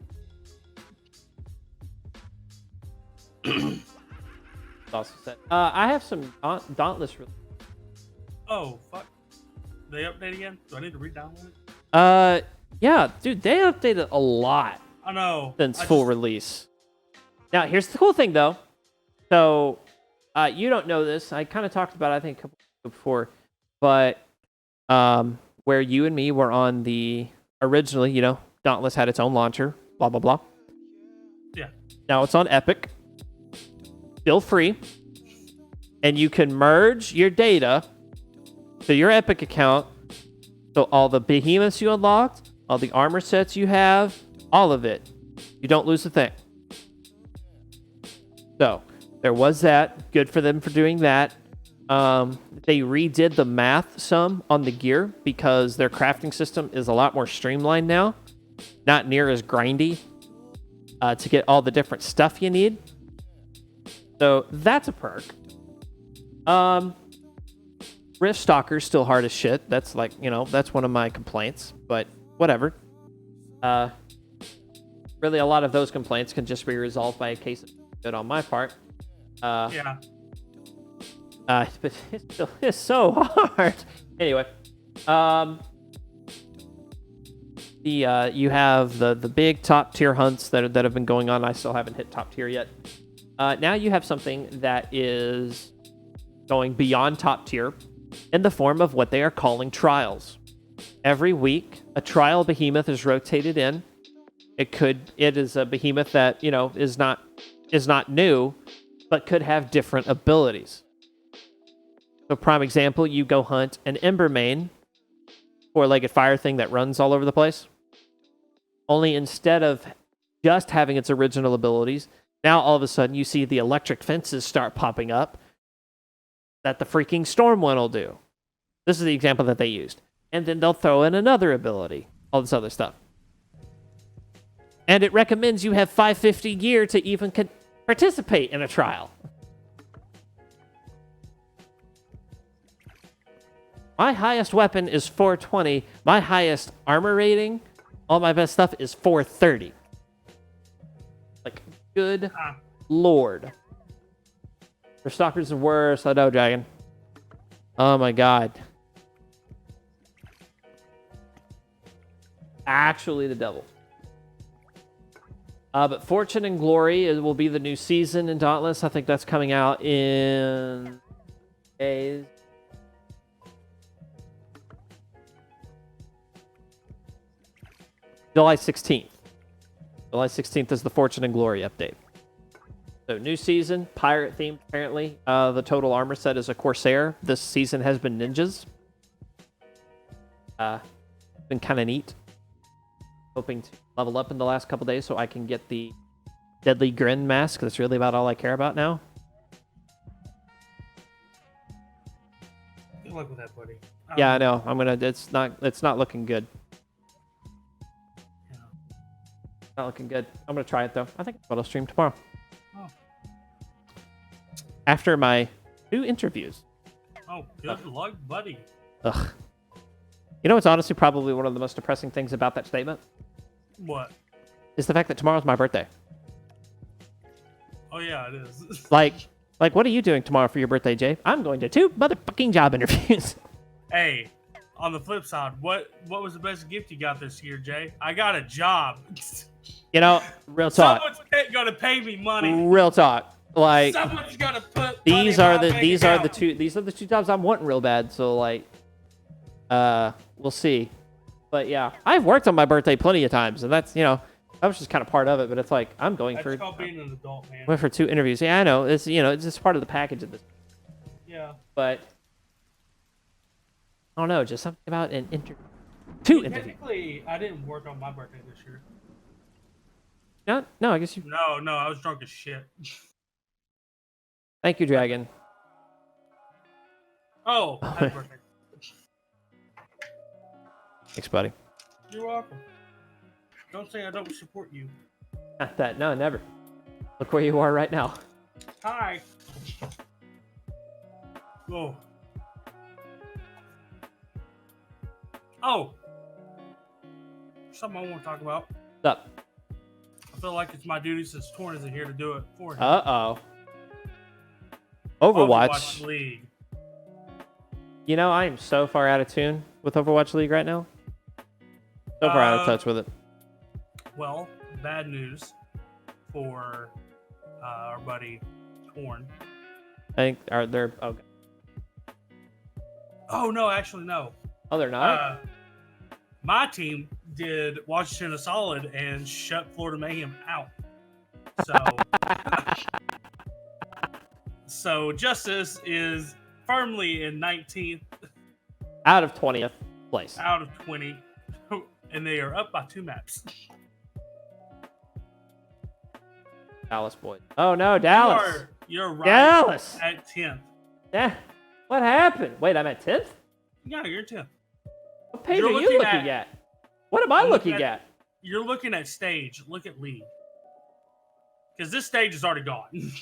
Also said. I have some Dauntless. Oh fuck. They update again? Do I need to re-download it? Yeah, dude, they updated a lot. I know. Since full release. Now, here's the cool thing, though. So, you don't know this. I kind of talked about it, I think, a couple weeks before. But, where you and me were on the... Originally, Dauntless had its own launcher. Blah, blah, blah. Yeah. Now it's on Epic. Still free. And you can merge your data to your Epic account. So all the behemoths you unlocked, all the armor sets you have, all of it. You don't lose a thing. So, there was that. Good for them for doing that. They redid the math some on the gear because their crafting system is a lot more streamlined now. Not near as grindy to get all the different stuff you need. So, that's a perk. Rift Stalker's still hard as shit. That's that's one of my complaints. But, whatever. Really, a lot of those complaints can just be resolved by a case of good on my part. Yeah. But it's so hard. Anyway, you have the big top tier hunts that have been going on. I still haven't hit top tier yet. Now you have something that is going beyond top tier in the form of what they are calling trials. Every week, a trial behemoth is rotated in. It is a behemoth that is not new, but could have different abilities. So, prime example, you go hunt an Embermane, four-legged fire thing that runs all over the place. Only instead of just having its original abilities, now all of a sudden you see the electric fences start popping up that the freaking Storm one will do. This is the example that they used. And then they'll throw in another ability, all this other stuff. And it recommends you have 550 gear to even participate in a trial. My highest weapon is 420. My highest armor rating, all my best stuff is 430. Like, good lord. For Stalkers the worst, I know, Dragon. Oh my god. Actually the devil. But Fortune and Glory will be the new season in Dauntless. I think that's coming out in days. July 16th. July 16th is the Fortune and Glory update. So new season, pirate themed apparently. The total armor set is a Corsair. This season has been ninjas. Been kind of neat. Hoping to level up in the last couple days so I can get the Deadly Grin mask. That's really about all I care about now. Good luck with that, buddy. Yeah, I know. It's not looking good. Yeah. Not looking good. I'm gonna try it though. I think I'll stream tomorrow. Oh. After my 2 interviews. Oh, good luck, buddy. Ugh. You know what's honestly probably one of the most depressing things about that statement? What? Is the fact that tomorrow's my birthday. Oh yeah, it is. Like, what are you doing tomorrow for your birthday, Jay? I'm going to 2 motherfucking job interviews. Hey, on the flip side, what was the best gift you got this year, Jay? I got a job. You know, real talk. Someone's gonna pay me money. Real talk. Like someone's gonna put these are the two jobs I'm wanting real bad. So like, we'll see. But yeah, I've worked on my birthday plenty of times, and that's that was just kind of part of it. But it's like I'm going that's for called being an adult, man. Went for 2 interviews. Yeah, I know. It's it's just part of the package of this. Yeah. But I don't know, just something about an interview. 2 interviews. Technically, I didn't work on my birthday this year. No, I guess you. No, I was drunk as shit. Thank you, Dragon. Oh, happy birthday. Thanks, buddy. You're welcome. Don't say I don't support you. Not that. No, never. Look where you are right now. Hi. Oh. Oh. Something I want to talk about. What's up? I feel like it's my duty since Torn isn't here to do it for him. Uh-oh. Overwatch League. I am so far out of tune with Overwatch League right now. So far out of touch with it. Well, bad news for our buddy Torn. I think they're okay. Oh no, actually no. Oh, they're not? My team did Washington a solid and shut Florida Mayhem out. So, so Justice is firmly in 19th. Out of 20th place. Out of 20. And they are up by 2 maps. Dallas boys. Oh no, Dallas. You're right. Dallas. At 10th. Yeah. What happened? Wait, I'm at 10th? Yeah, you're 10th. What page are you looking at? What am I looking at? You're looking at stage. Look at league. Because this stage is already gone.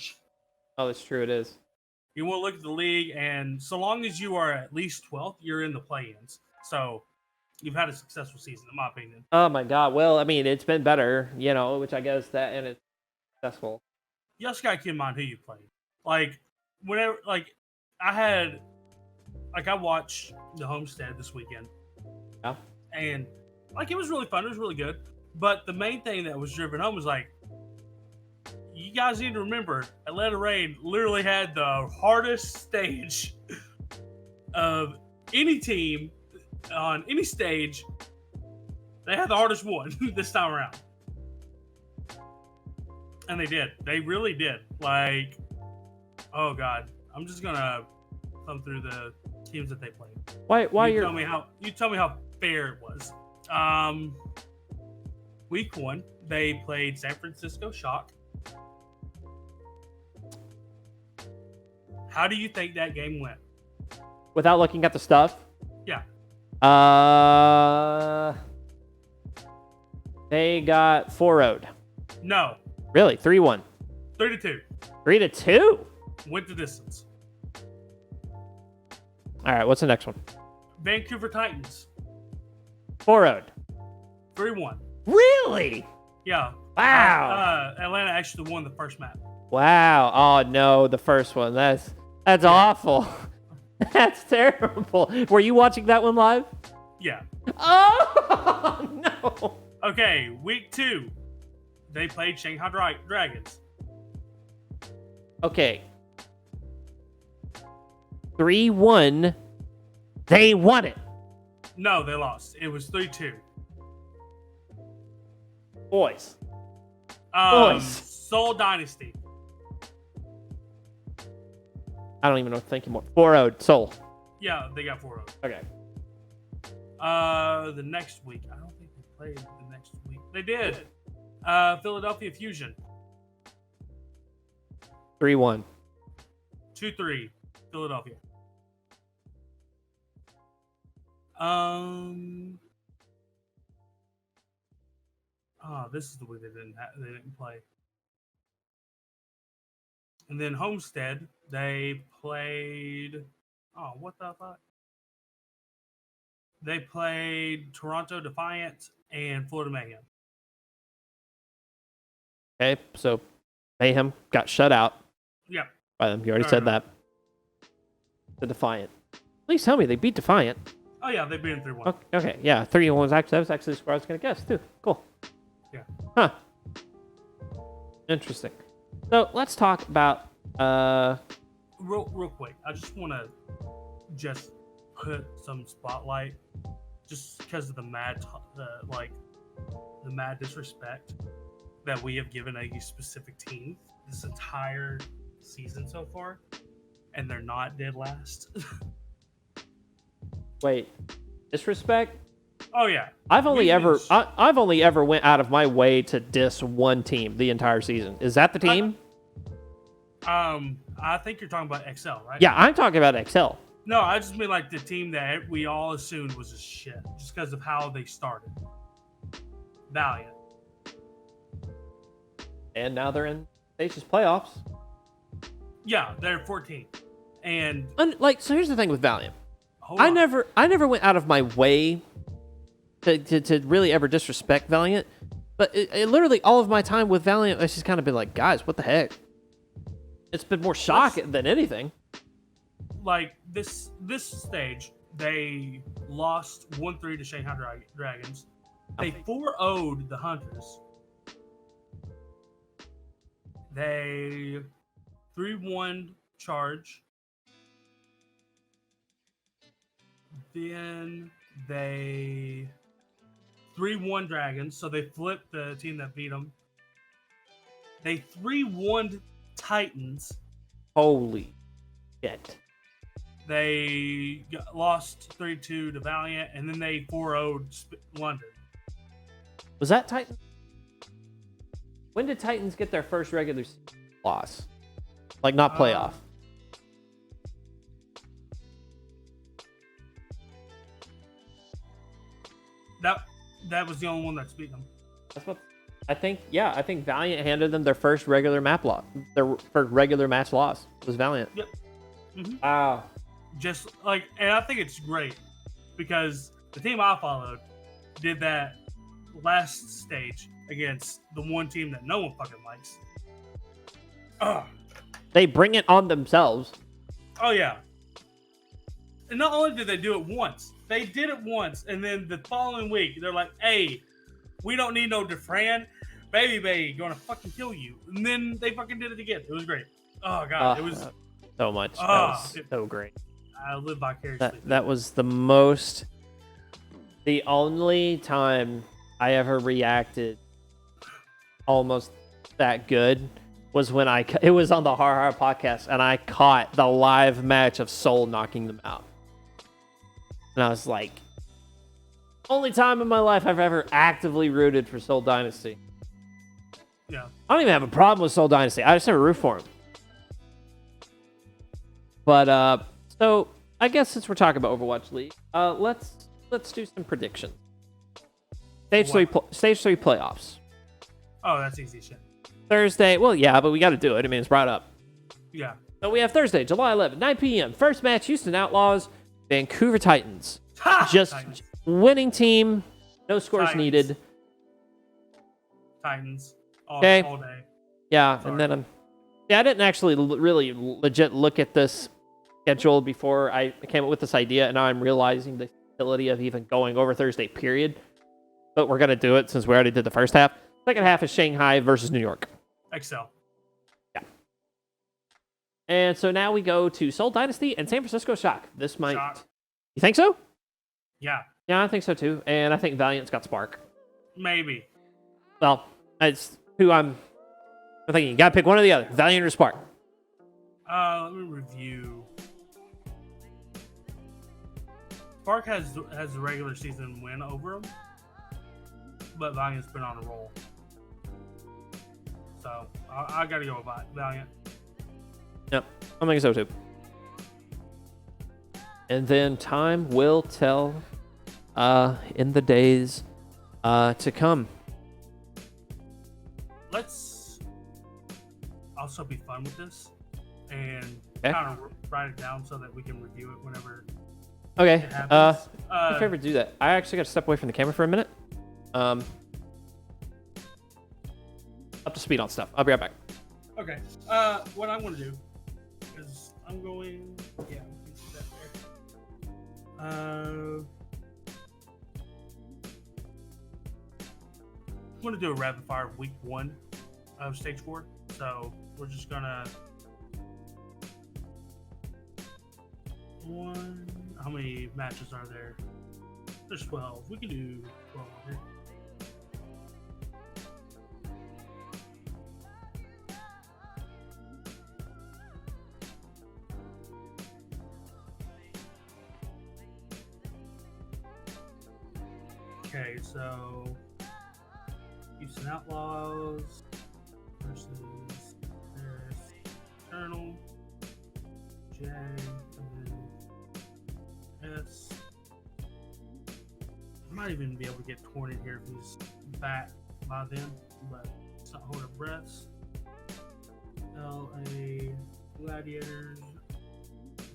Oh, that's true. It is. You want to look at the league, and so long as you are at least 12th, you're in the play-ins. So you've had a successful season, in my opinion. Oh my God. Well, I mean, it's been better, which I guess that and it's successful. You also got to keep in mind who you played. Like, whenever, I watched the Homestead this weekend. Yeah. And, it was really fun. It was really good. But the main thing that was driven home was, you guys need to remember, Atlanta Rain literally had the hardest stage of any team on any stage. They had the hardest one this time around. And they did. They really did. Oh God. I'm just gonna thumb through the teams that they played. You tell me how fair it was. Week 1, they played San Francisco Shock. How do you think that game went? Without looking at the stuff? Yeah. They got 4-0'd. No. Really? 3-1. 3-2. 3-2? Went the distance. All right, what's the next one? Vancouver Titans. 4-0'd. 3-1. Really? Yeah. Wow. Atlanta actually won the first map. Wow. Oh no, the first one. That's awful. That's terrible. Were you watching that one live? Yeah. Oh no. Okay, week 2, they played Shanghai Dragons. Okay. 3-1. They won it. No, they lost. It was 3-2. Boys. Seoul Dynasty. I don't even know what to think anymore. 4-0 Seoul. Yeah, they got 4-0. Okay. The next week. I don't think they played the next week. They did. Philadelphia Fusion. 3-1. 2-3. Philadelphia. This is the way they didn't play. And then Homestead, they played. Oh, what the fuck? They played Toronto Defiant and Florida Mayhem. Okay, so Mayhem got shut out. Yep. By them. You already said that. The Defiant. Please tell me they beat Defiant. Oh yeah, they beat him 3-1. Okay, yeah, 3-1 was actually the score I was gonna guess too. Cool. Yeah. Huh. Interesting. So let's talk about real quick. I just want to put some spotlight, just because of the mad disrespect that we have given a specific team this entire season so far, and they're not dead last. Wait, disrespect? Oh yeah. I've only ever went out of my way to diss one team the entire season. Is that the team? I think you're talking about XL, right? Yeah, I'm talking about XL. No, I just mean like the team that we all assumed was a shit, just because of how they started. Valiant. And now they're in Stage's playoffs. Yeah, they're 14. And so here's the thing with Valiant. I never went out of my way to really ever disrespect Valiant, but it literally all of my time with Valiant, it's just kind of been like, guys, what the heck? It's been more shocking than anything. Like this stage, they lost 1-3 to Shanghai Dragons. They 4-0'd the Hunters. They 3-1 Charge. Then they 3-1 Dragons, so they flipped the team that beat them. They 3-1 Titans. Holy shit. They lost 3-2 to Valiant, and then they 4-0'd London. Was that Titans? When did Titans get their first regular loss? Like, not playoff. That was the only one that's beaten them. That's what I think. Yeah, I think Valiant handed them their first regular map loss. Their first regular match loss was Valiant. Yep. Mm-hmm. Wow. Just like, and I think it's great because the team I followed did that last stage against the one team that no one fucking likes. They bring it on themselves. Oh yeah. And not only did they do it once, they did it once, and then the following week they're like, "Hey, we don't need no Defran, baby, gonna fucking kill you." And then they fucking did it again. It was great. Oh god, it was so much. That was so great. I live vicariously. That was the only time I ever reacted almost that good was when it was on the Har podcast, and I caught the live match of Soul knocking them out. And I was like, only time in my life I've ever actively rooted for Soul Dynasty. Yeah. I don't even have a problem with Soul Dynasty. I just never root for him. But, so I guess since we're talking about Overwatch League, let's do some predictions. Stage 3 playoffs. Oh, that's easy shit. Thursday. Well, yeah, but we got to do it. I mean, it's brought up. Yeah. So we have Thursday, July 11th, 9 p.m. First match, Houston Outlaws, Vancouver Titans. Just Titans. Winning team. No scores needed. Titans. All day. Yeah, sorry. And then I didn't actually really legit look at this schedule before I came up with this idea, and now I'm realizing the utility of even going over Thursday, period. But we're going to do it since we already did the first half. Second half is Shanghai versus New York. XL. Yeah. And so now we go to Seoul Dynasty and San Francisco Shock. This might... Shock. You think so? Yeah. Yeah, I think so too. And I think Valiant's got Spark. Maybe. Well, it's who I'm thinking. You got to pick one or the other. Valiant or Spark. Let me review. Spark has the regular season win over him, but Valiant's been on a roll. So I got to go with Valiant. Yep, I'm thinking so too. And then time will tell in the days to come. Let's also be fun with this and kind of write it down so that we can review it whenever it happens. If I ever do that, I actually got to step away from the camera for a minute. Up to speed on stuff. I'll be right back. Okay. What I'm going to do is I'm going... Yeah, we can see that there. going to do a rapid fire week 1 of stage 4. So we're just gonna how many matches are there? There's 12. We can do 12 here. Okay, so Houston Outlaws versus Eternal, J, and then S. I might even be able to get torn in here if he's back by then, but let's not hold our breaths. LA Gladiators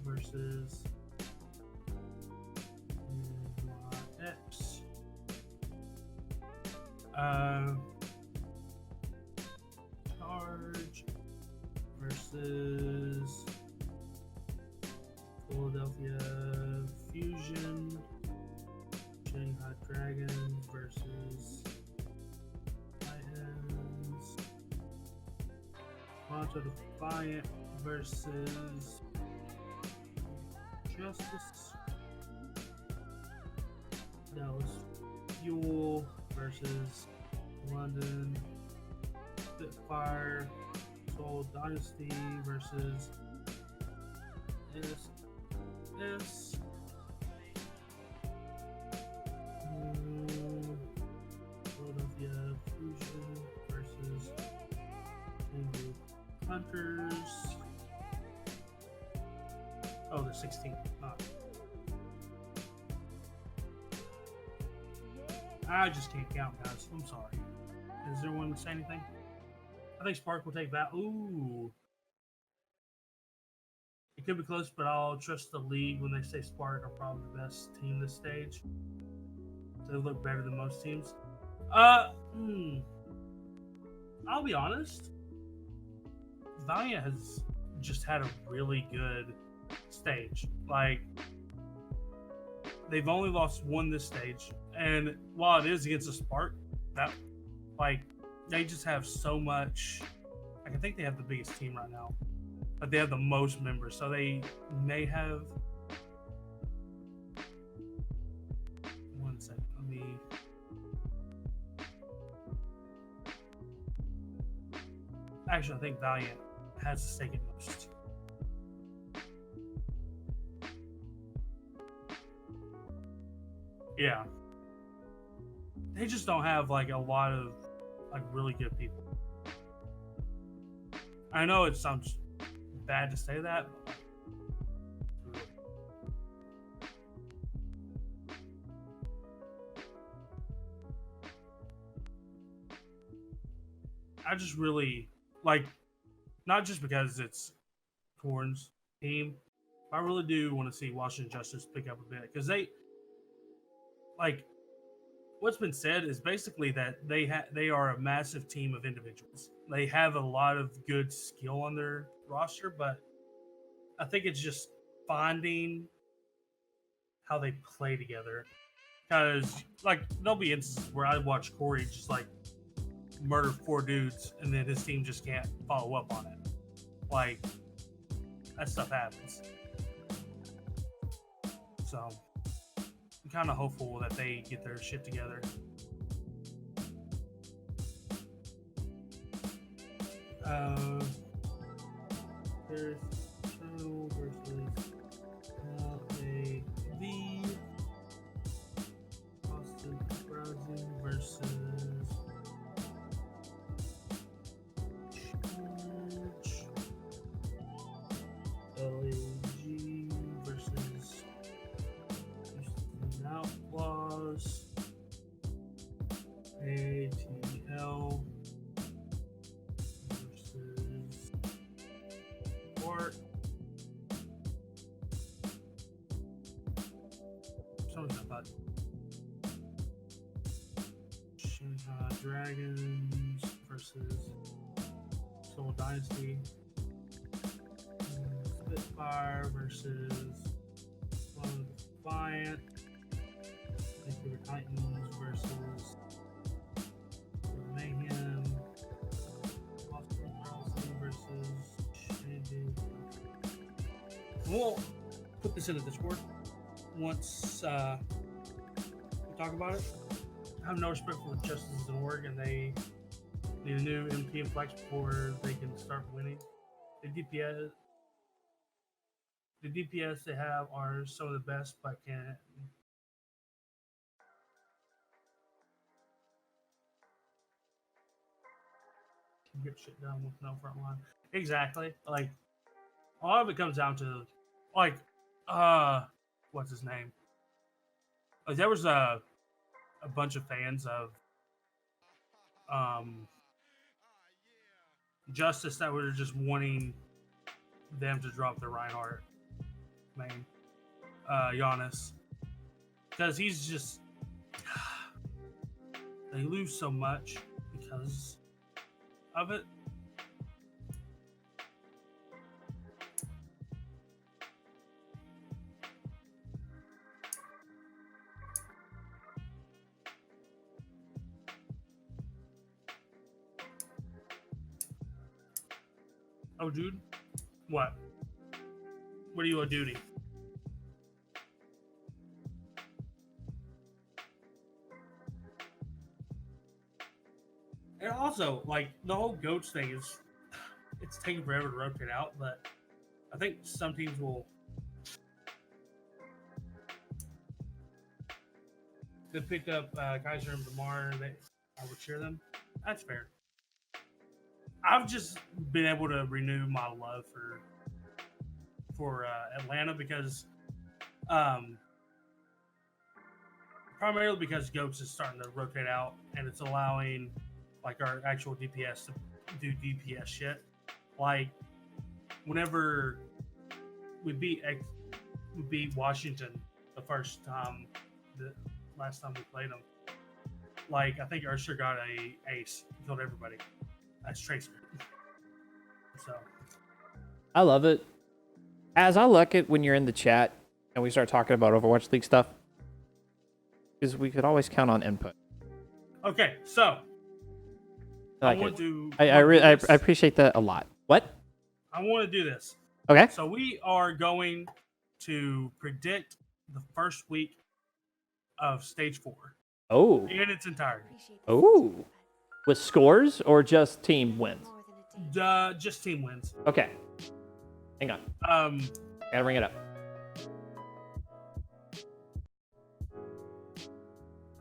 versus X. Charge versus Philadelphia Fusion. Shanghai Dragons versus Titans. Toronto Defiant versus Justice. Dallas Fuel versus London Spitfire. Soul Dynasty versus SS. Philadelphia Fusion versus Hunters. Oh, they're 16. I just can't count, guys. I'm sorry. Is there one to say anything? I think Spark will take that. Ooh. It could be close, but I'll trust the league when they say Spark are probably the best team this stage. They look better than most teams. I'll be honest. Valiant has just had a really good stage. Like, they've only lost one this stage, and while it is against a Spark, that they just have so much. I think they have the biggest team right now, but they have the most members, so they may have. One second, let me. Actually, I think Valiant has the second most. Yeah. They just don't have like a lot of like really good people. I know it sounds bad to say that, but I just really like, not just because it's Corn's team, I really do want to see Washington Justice pick up a bit, because they, like, what's been said is basically that they are a massive team of individuals. They have a lot of good skill on their roster, but I think it's just finding how they play together. Because, like, there'll be instances where I watch Corey just, like, murder 4 dudes, and then his team just can't follow up on it. Like, that stuff happens. So, I'm kind of hopeful that they get their shit together. There's Eternal versus LAV. Austin Browsing versus Charge. LAG versus Houston Outlaws. ATL versus Fort. Something about Shanghai Dragons versus Soul Dynasty. Spitfire versus Defiant. Vancouver Titans versus We'll put this in the Discord once we talk about it. I have no respect for Justice.org, and they need a new MP and Flex before they can start winning. The DPS they have are some of the best, but can get shit done with no front line. Exactly. Like, a lot of it comes down to, like, what's his name? Like, there was a bunch of fans of Justice that were just wanting them to drop the Reinhardt main, Giannis, because he's just they lose so much because of it. Oh, dude, what? What are you on duty? And also, like, the whole goats thing it's taking forever to rotate out, but I think some teams will. They picked up Kaiser and Damar. I would cheer them. That's fair. I've just been able to renew my love for Atlanta because, primarily because Goats is starting to rotate out and it's allowing like our actual DPS to do DPS shit. Like whenever we beat Washington the first time, the last time we played them, like I think Ursher got a ace, he killed everybody. That's Tracer. So I love it. As I like it when you're in the chat and we start talking about Overwatch League stuff, because we could always count on input. Okay, so I appreciate that a lot. What? I want to do this. Okay. So we are going to predict the first week of Stage 4. Oh. In its entirety. Oh. With scores or just team wins? Just team wins. Okay. Hang on. Gotta bring it up.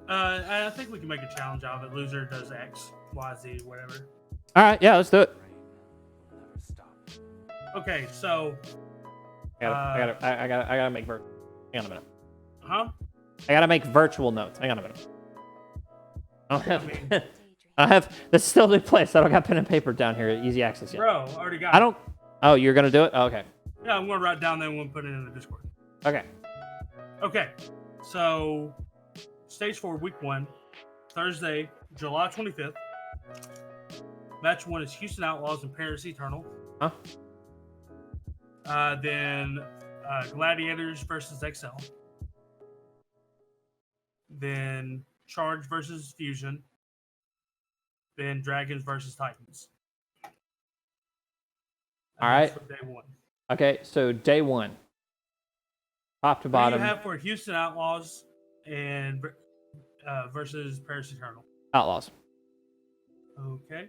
I think we can make a challenge out of it. Loser does X, Y, Z, whatever. All right. Yeah, let's do it. Okay, so I gotta make hang on a minute. Huh? I gotta make virtual notes. Hang on a minute. I have that's still the place. I don't got pen and paper down here at easy access yet. Bro, I already got it. Oh, you're gonna do it? Oh, okay. Yeah, I'm gonna write it down then we'll put it in the Discord. Okay. Okay. So Stage 4, Week 1, Thursday, July 25th. Match 1 is Houston Outlaws and Paris Eternal. Huh? Then Gladiators versus XL. Then Charge versus Fusion. Then Dragons versus Titans. All right. For day 1. Okay, so day 1. Top to bottom. What do you have for Houston Outlaws and versus Paris Eternal? Outlaws. Okay.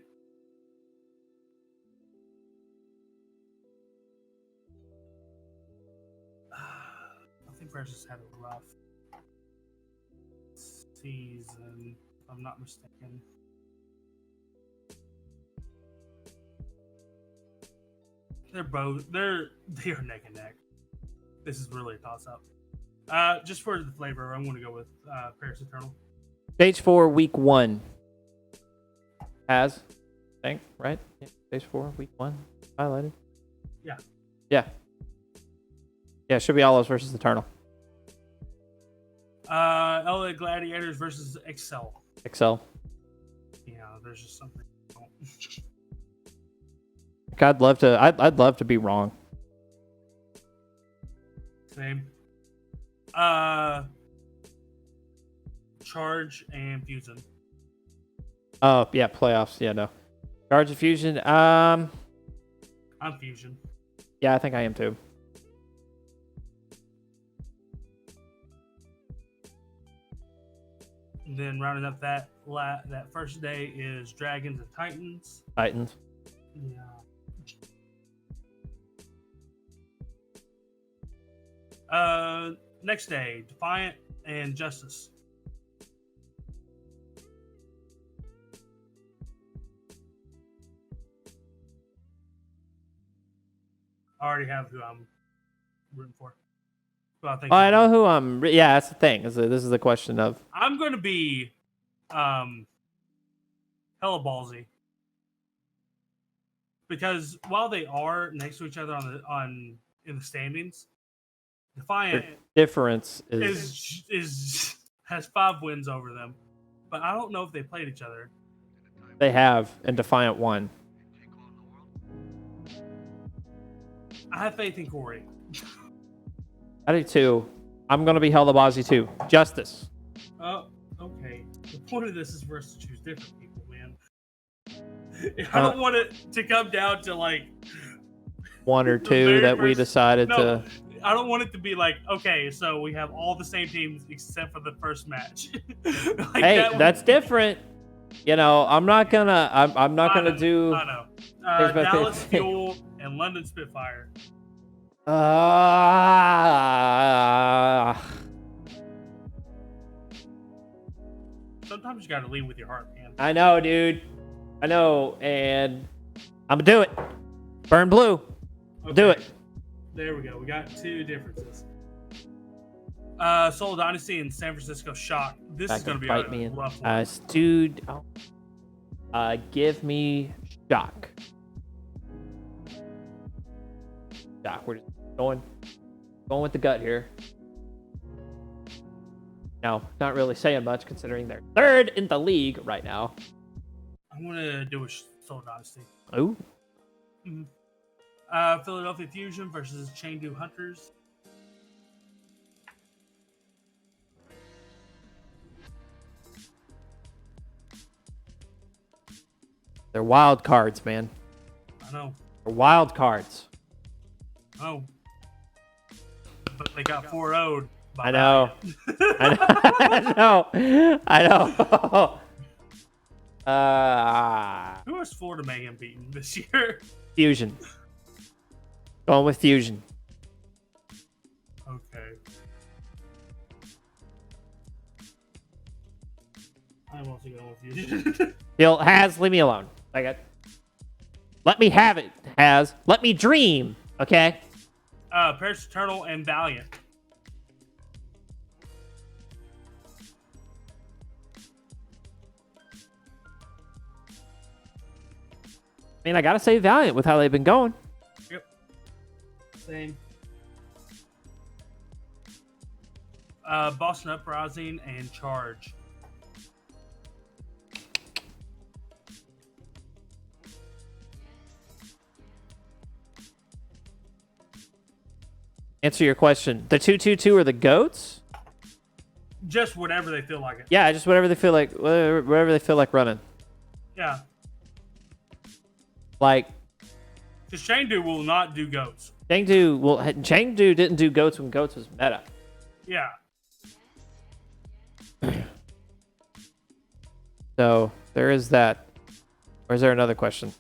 I think Paris has had a rough season, if I'm not mistaken. They are neck and neck. This is really a toss-up. Just for the flavor, I'm going to go with Paris Eternal. Stage 4, Week 1. I think, right? Yeah, Stage 4, Week 1. Highlighted. Yeah. Yeah. Yeah, it should be Outlaws versus Eternal. LA Gladiators versus XL. XL. Yeah, there's just something. I'd love to be wrong. Same. Charge and Fusion. Oh yeah, playoffs. Yeah, no. Charge and Fusion. I'm Fusion. Yeah, I think I am too. And then rounding up that first day is Dragons and Titans. Titans. Yeah. Next day, Defiant and Justice. I already have who I'm rooting for. I know who I'm. Yeah, that's the thing. This is the question of. I'm going to be hella ballsy because while they are next to each other in the standings, Defiant difference is has 5 wins over them, but I don't know if they played each other. They have, and Defiant won. I have faith in Corey. I do too. I'm gonna be hella ballsy too. Justice. Oh, okay. The point of this is for us to choose different people, man. I don't want it to come down to like 1 or 2 that we decided to. I don't want it to be like, okay, so we have all the same teams except for the first match. Like hey, that's different. You know, I'm not gonna. I'm not gonna do. I know. Dallas Fuel and London Spitfire. Sometimes you gotta lead with your heart, man. I know, dude. I know, and I'm gonna do it. Burn blue. Okay. Do it. There we go. We got 2 differences. Soul Dynasty and San Francisco Shock. This is gonna be a rough one. Dude, give me Shock. Shock. We're just going with the gut here. No, not really saying much considering they're 3rd in the league right now. I'm gonna do a Soul Dynasty. Ooh. Mm-hmm. Philadelphia Fusion versus Chengdu Hunters. They're wild cards, man. I know. They're wild cards. Oh. But they got 4-0'd. I know. I know. Who has Florida Mayhem beaten this year? Fusion. Going with Fusion. Okay. I'm also going with Fusion. Leave me alone. Let me have it, Has. Let me dream, okay? Paris Eternal and Valiant. I mean, I gotta say Valiant with how they've been going. Yep. Same. Boston Uprising and Charge. Answer your question. The 2-2-2 are the GOATs? Just whatever they feel like it. Yeah, just whatever they feel like. Whatever they feel like running. Yeah. Like, because Chengdu will not do GOATs. Chengdu didn't do GOATs when GOATs was meta. Yeah. So there is that. Or is there another question?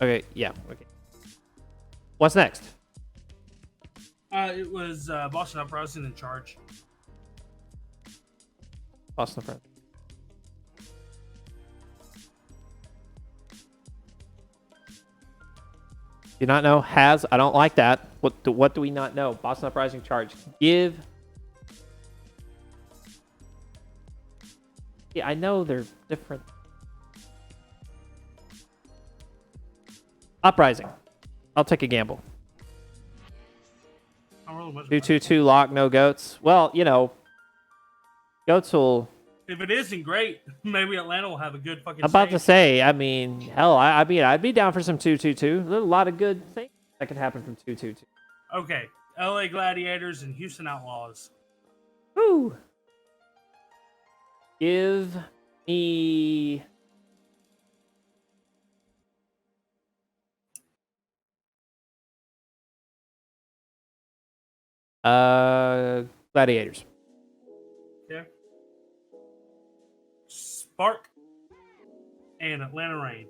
Okay, yeah. Okay. What's next? It was Boston Uprising and Charge. Boston Uprising. Do not know? Has. I don't like that. What do we not know? Boston Uprising, Charge. Give. Yeah, I know they're different. Uprising. I'll take a gamble. 2-2-2 lock, no GOATs. Well, you know, GOATs will. If it isn't great, maybe Atlanta will have a good fucking. I'm about to say, I mean, hell, I'd be down for some 2-2-2. There's a lot of good things that could happen from 2-2-2. Okay, LA Gladiators and Houston Outlaws. Woo! Give me. Gladiators. Spark, and Atlanta Reign.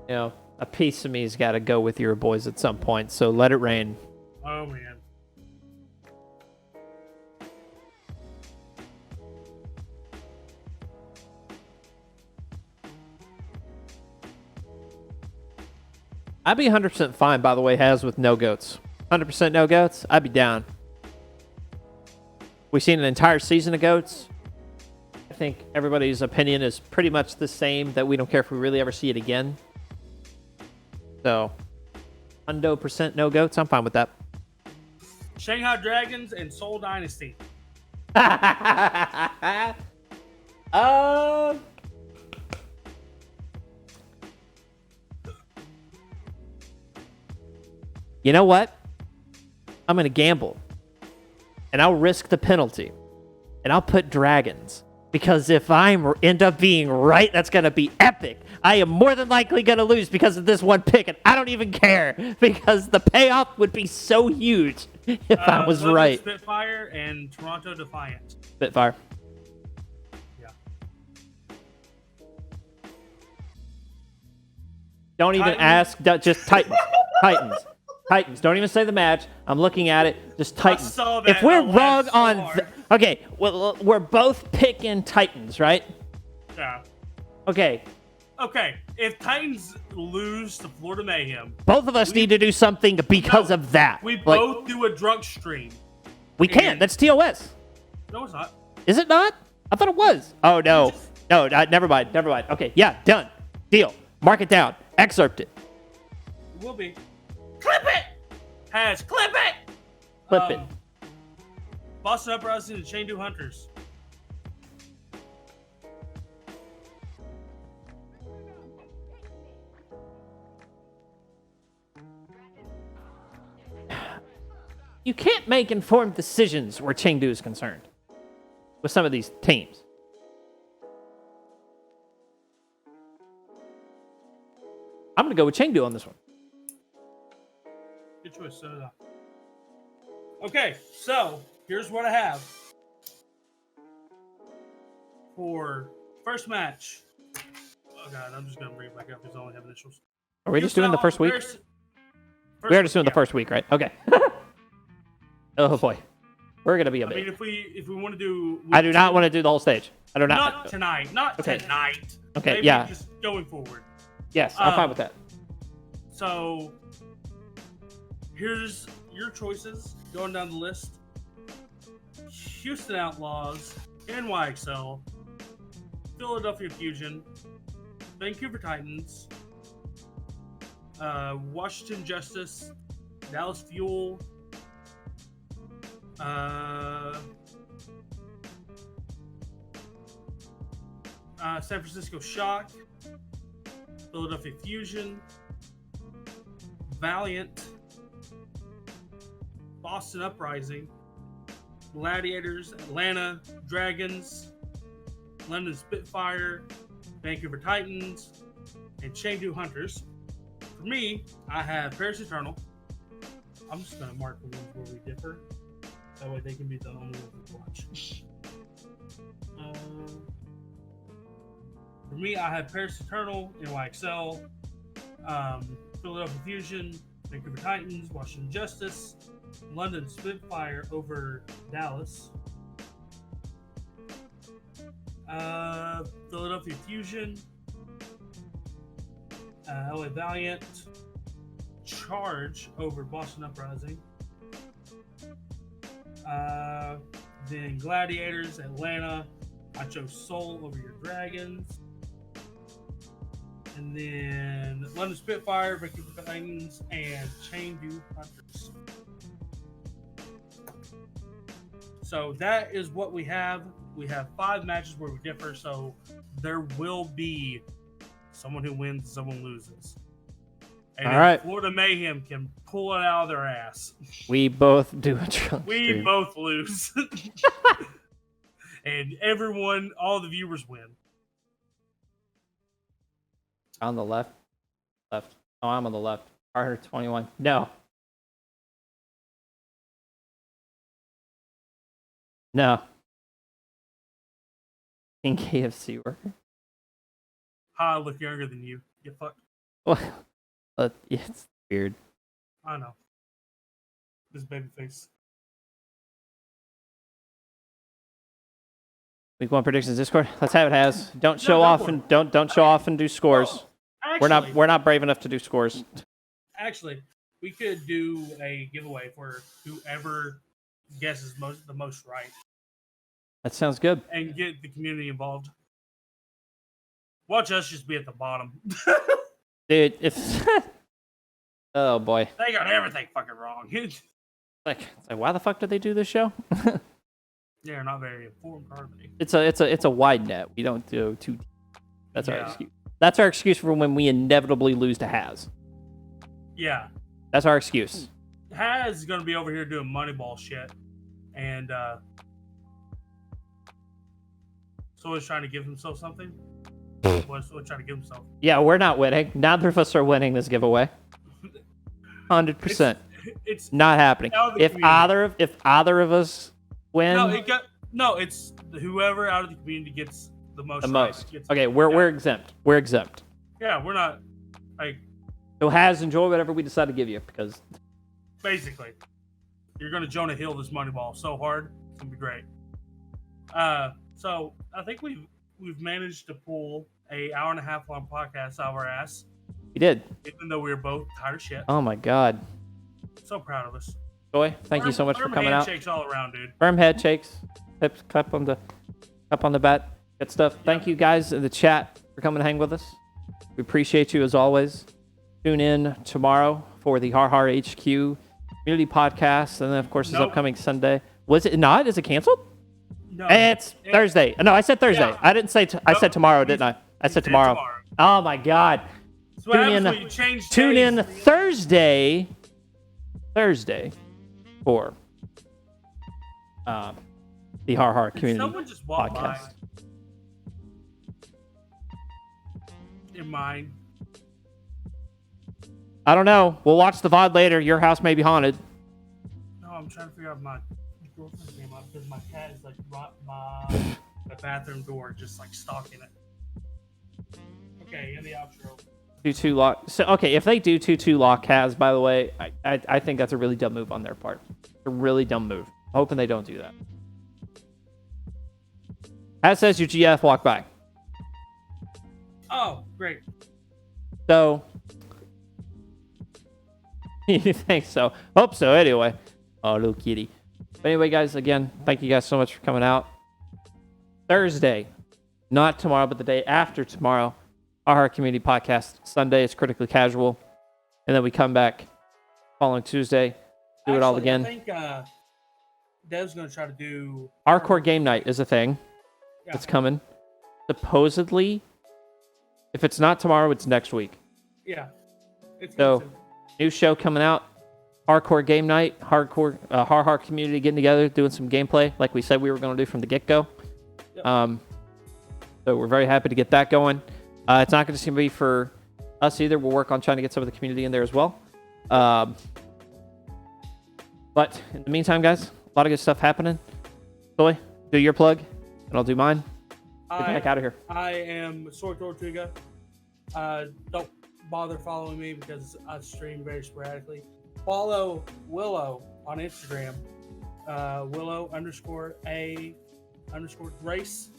You know, a piece of me's got to go with your boys at some point, so let it rain. Oh, man. I'd be 100% fine, by the way, Has, with no goats. 100% no goats, I'd be down. We've seen an entire season of goats. I think everybody's opinion is pretty much the same, that we don't care if we really ever see it again. So, 100% no goats, I'm fine with that. Shanghai Dragons and Seoul Dynasty. You know what? I'm going to gamble. And I'll risk the penalty. And I'll put dragons. Because if I end up being right, that's going to be epic. I am more than likely going to lose because of this one pick. And I don't even care. Because the payoff would be so huge if I was right. Spitfire and Toronto Defiant. Spitfire. Yeah. Don't even ask. Just Titans. Titans. Don't even say the match. I'm looking at it. Just Titans. If we're wrong on... okay, well, we're both picking Titans, right? Yeah. Okay. Okay, if Titans lose to Florida Mayhem... both of us need to do something because of that. We both do a drunk stream. We can't. That's TOS. No, it's not. Is it not? I thought it was. Oh, no. No, never mind. Okay, yeah, done. Deal. Mark it down. Excerpt it. It will be. Clip it! Clip it! Clip it. Boston Uprising and Chengdu Hunters. You can't make informed decisions where Chengdu is concerned with some of these teams. I'm going to go with Chengdu on this one. Good choice. So did I. Okay, so here's what I have for first match. Oh god, I'm just gonna bring it back up because I only have initials. Are we just doing the first week? We're just doing the first week, right? Okay. Oh boy, we're gonna be a bit. I mean, if we want to do, I do not want to do the whole stage. I do not. Not tonight. Not tonight. Okay. Maybe yeah. Just going forward. Yes, I'm fine with that. So here's your choices going down the list. Houston Outlaws, NYXL, Philadelphia Fusion, Vancouver Titans, Washington Justice, Dallas Fuel, San Francisco Shock, Philadelphia Fusion, Valiant, Boston Uprising, Gladiators, Atlanta Dragons, London Spitfire, Vancouver Titans, and Chengdu Hunters. For me, I have Paris Eternal. I'm just going to mark the ones where we differ. That way they can be the only ones we watch. For me, I have Paris Eternal, NYXL, Philadelphia Fusion, Vancouver Titans, Washington Justice, London Spitfire over Dallas, Philadelphia Fusion, LA Valiant, Charge over Boston Uprising, then Gladiators, Atlanta. I chose Soul over your Dragons. And then London Spitfire, Vancouver Titans, and Chengdu Hunters. So that is what we have. We have 5 matches where we differ, so there will be someone who wins and someone loses. And all right. Florida Mayhem can pull it out of their ass. We both do a drunk stream. both lose. And everyone, all the viewers win. On the left. Oh, I'm on the left. R21. No. No. In KFC worker. I look younger than you. You fuck. Well, yeah, it's weird. I know. This baby face. Week 1 predictions Discord. Let's have it. Has don't show off and don't show off and do scores. Actually, we're not brave enough to do scores. Actually, we could do a giveaway for whoever guesses the most right. That sounds good. And get the community involved. Watch us just be at the bottom. Dude, it's oh boy. They got everything fucking wrong. Like why the fuck did they do this show? They're not very informed, are they? It's a wide net. We don't do too deep. That's our excuse. That's our excuse for when we inevitably lose to Haz. Yeah. That's our excuse. Haz is gonna be over here doing Moneyball shit. And Soy's trying to give himself something. What's trying to give himself? Yeah, we're not winning. Neither of us are winning this giveaway. 100%. It's not happening. If either of us win, it's whoever out of the community gets the most. Okay, we're exempt. We're exempt. Yeah, we're not like. So Haz, enjoy whatever we decide to give you because basically, you're gonna Jonah Hill this Moneyball so hard, it's gonna be great. So I think we've managed to pull a 1.5-hour long podcast out of our ass. We did. Even though we were both tired of shit. Oh my god. So proud of us. Joy, thank you so much for coming out. Firm handshakes all around, dude. Firm head shakes. Clap on the bat. Good stuff. Yep. Thank you guys in the chat for coming to hang with us. We appreciate you as always. Tune in tomorrow for the Har HQ community podcast. And then, of course, it's upcoming Sunday. Was it not? Is it canceled? No. It's Thursday. No, I said Thursday. Yeah. I didn't say... I said tomorrow, didn't I? I said tomorrow. Oh, my God. So Tune in Thursday for the Har community podcast. In mine. I don't know. We'll watch the VOD later. Your house may be haunted. No, I'm trying to figure out my girlfriend came up because my cat is like right by the bathroom door, just like stalking it. Okay, in the outro. 2-2 lock. So okay, if they do 2-2 lock Haz, by the way, I think that's a really dumb move on their part. A really dumb move. I'm hoping they don't do that. Haz says your GF walk by. Oh, great. So you think so? Hope so. Anyway, oh little kitty. But anyway, guys, again, thank you guys so much for coming out. Thursday, not tomorrow, but the day after tomorrow. Our community podcast. Sunday is critically casual, and then we come back following Tuesday, do it all again. I think Dev's gonna try to do hardcore game night is a thing that's coming. Supposedly, if it's not tomorrow, it's next week. Yeah. So, new show coming out. Hardcore game night. Hardcore Har community getting together, doing some gameplay, like we said we were gonna do from the get go. Yep. So we're very happy to get that going. It's not going to be for us either. We'll work on trying to get some of the community in there as well. But in the meantime, guys, a lot of good stuff happening. Soy, do your plug, and I'll do mine. Get the heck out of here. I am Soytortuga. Don't bother following me because I stream very sporadically. Follow Willow on Instagram. Willow_A_Grace.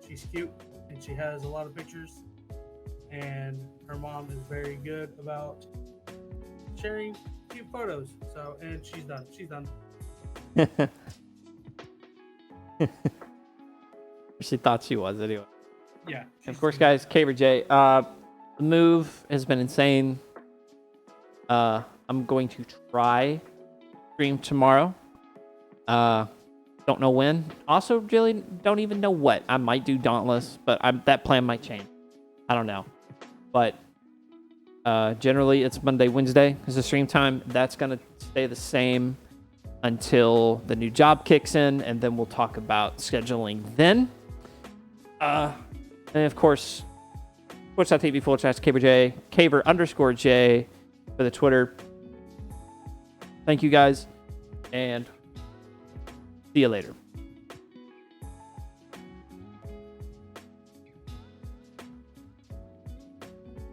She's cute, and she has a lot of pictures. And her mom is very good about sharing cute photos. So, and she's done. She thought she was anyway. Yeah. Of course, guys, CaverJay. The move has been insane. I'm going to try stream tomorrow. Don't know when. Also, really don't even know what. I might do Dauntless, but that plan might change. I don't know. But generally, it's Monday, Wednesday is the stream time. That's going to stay the same until the new job kicks in, and then we'll talk about scheduling then. And of course, twitch.tv/CaverJay, Caver_J for the Twitter. Thank you guys, and see you later.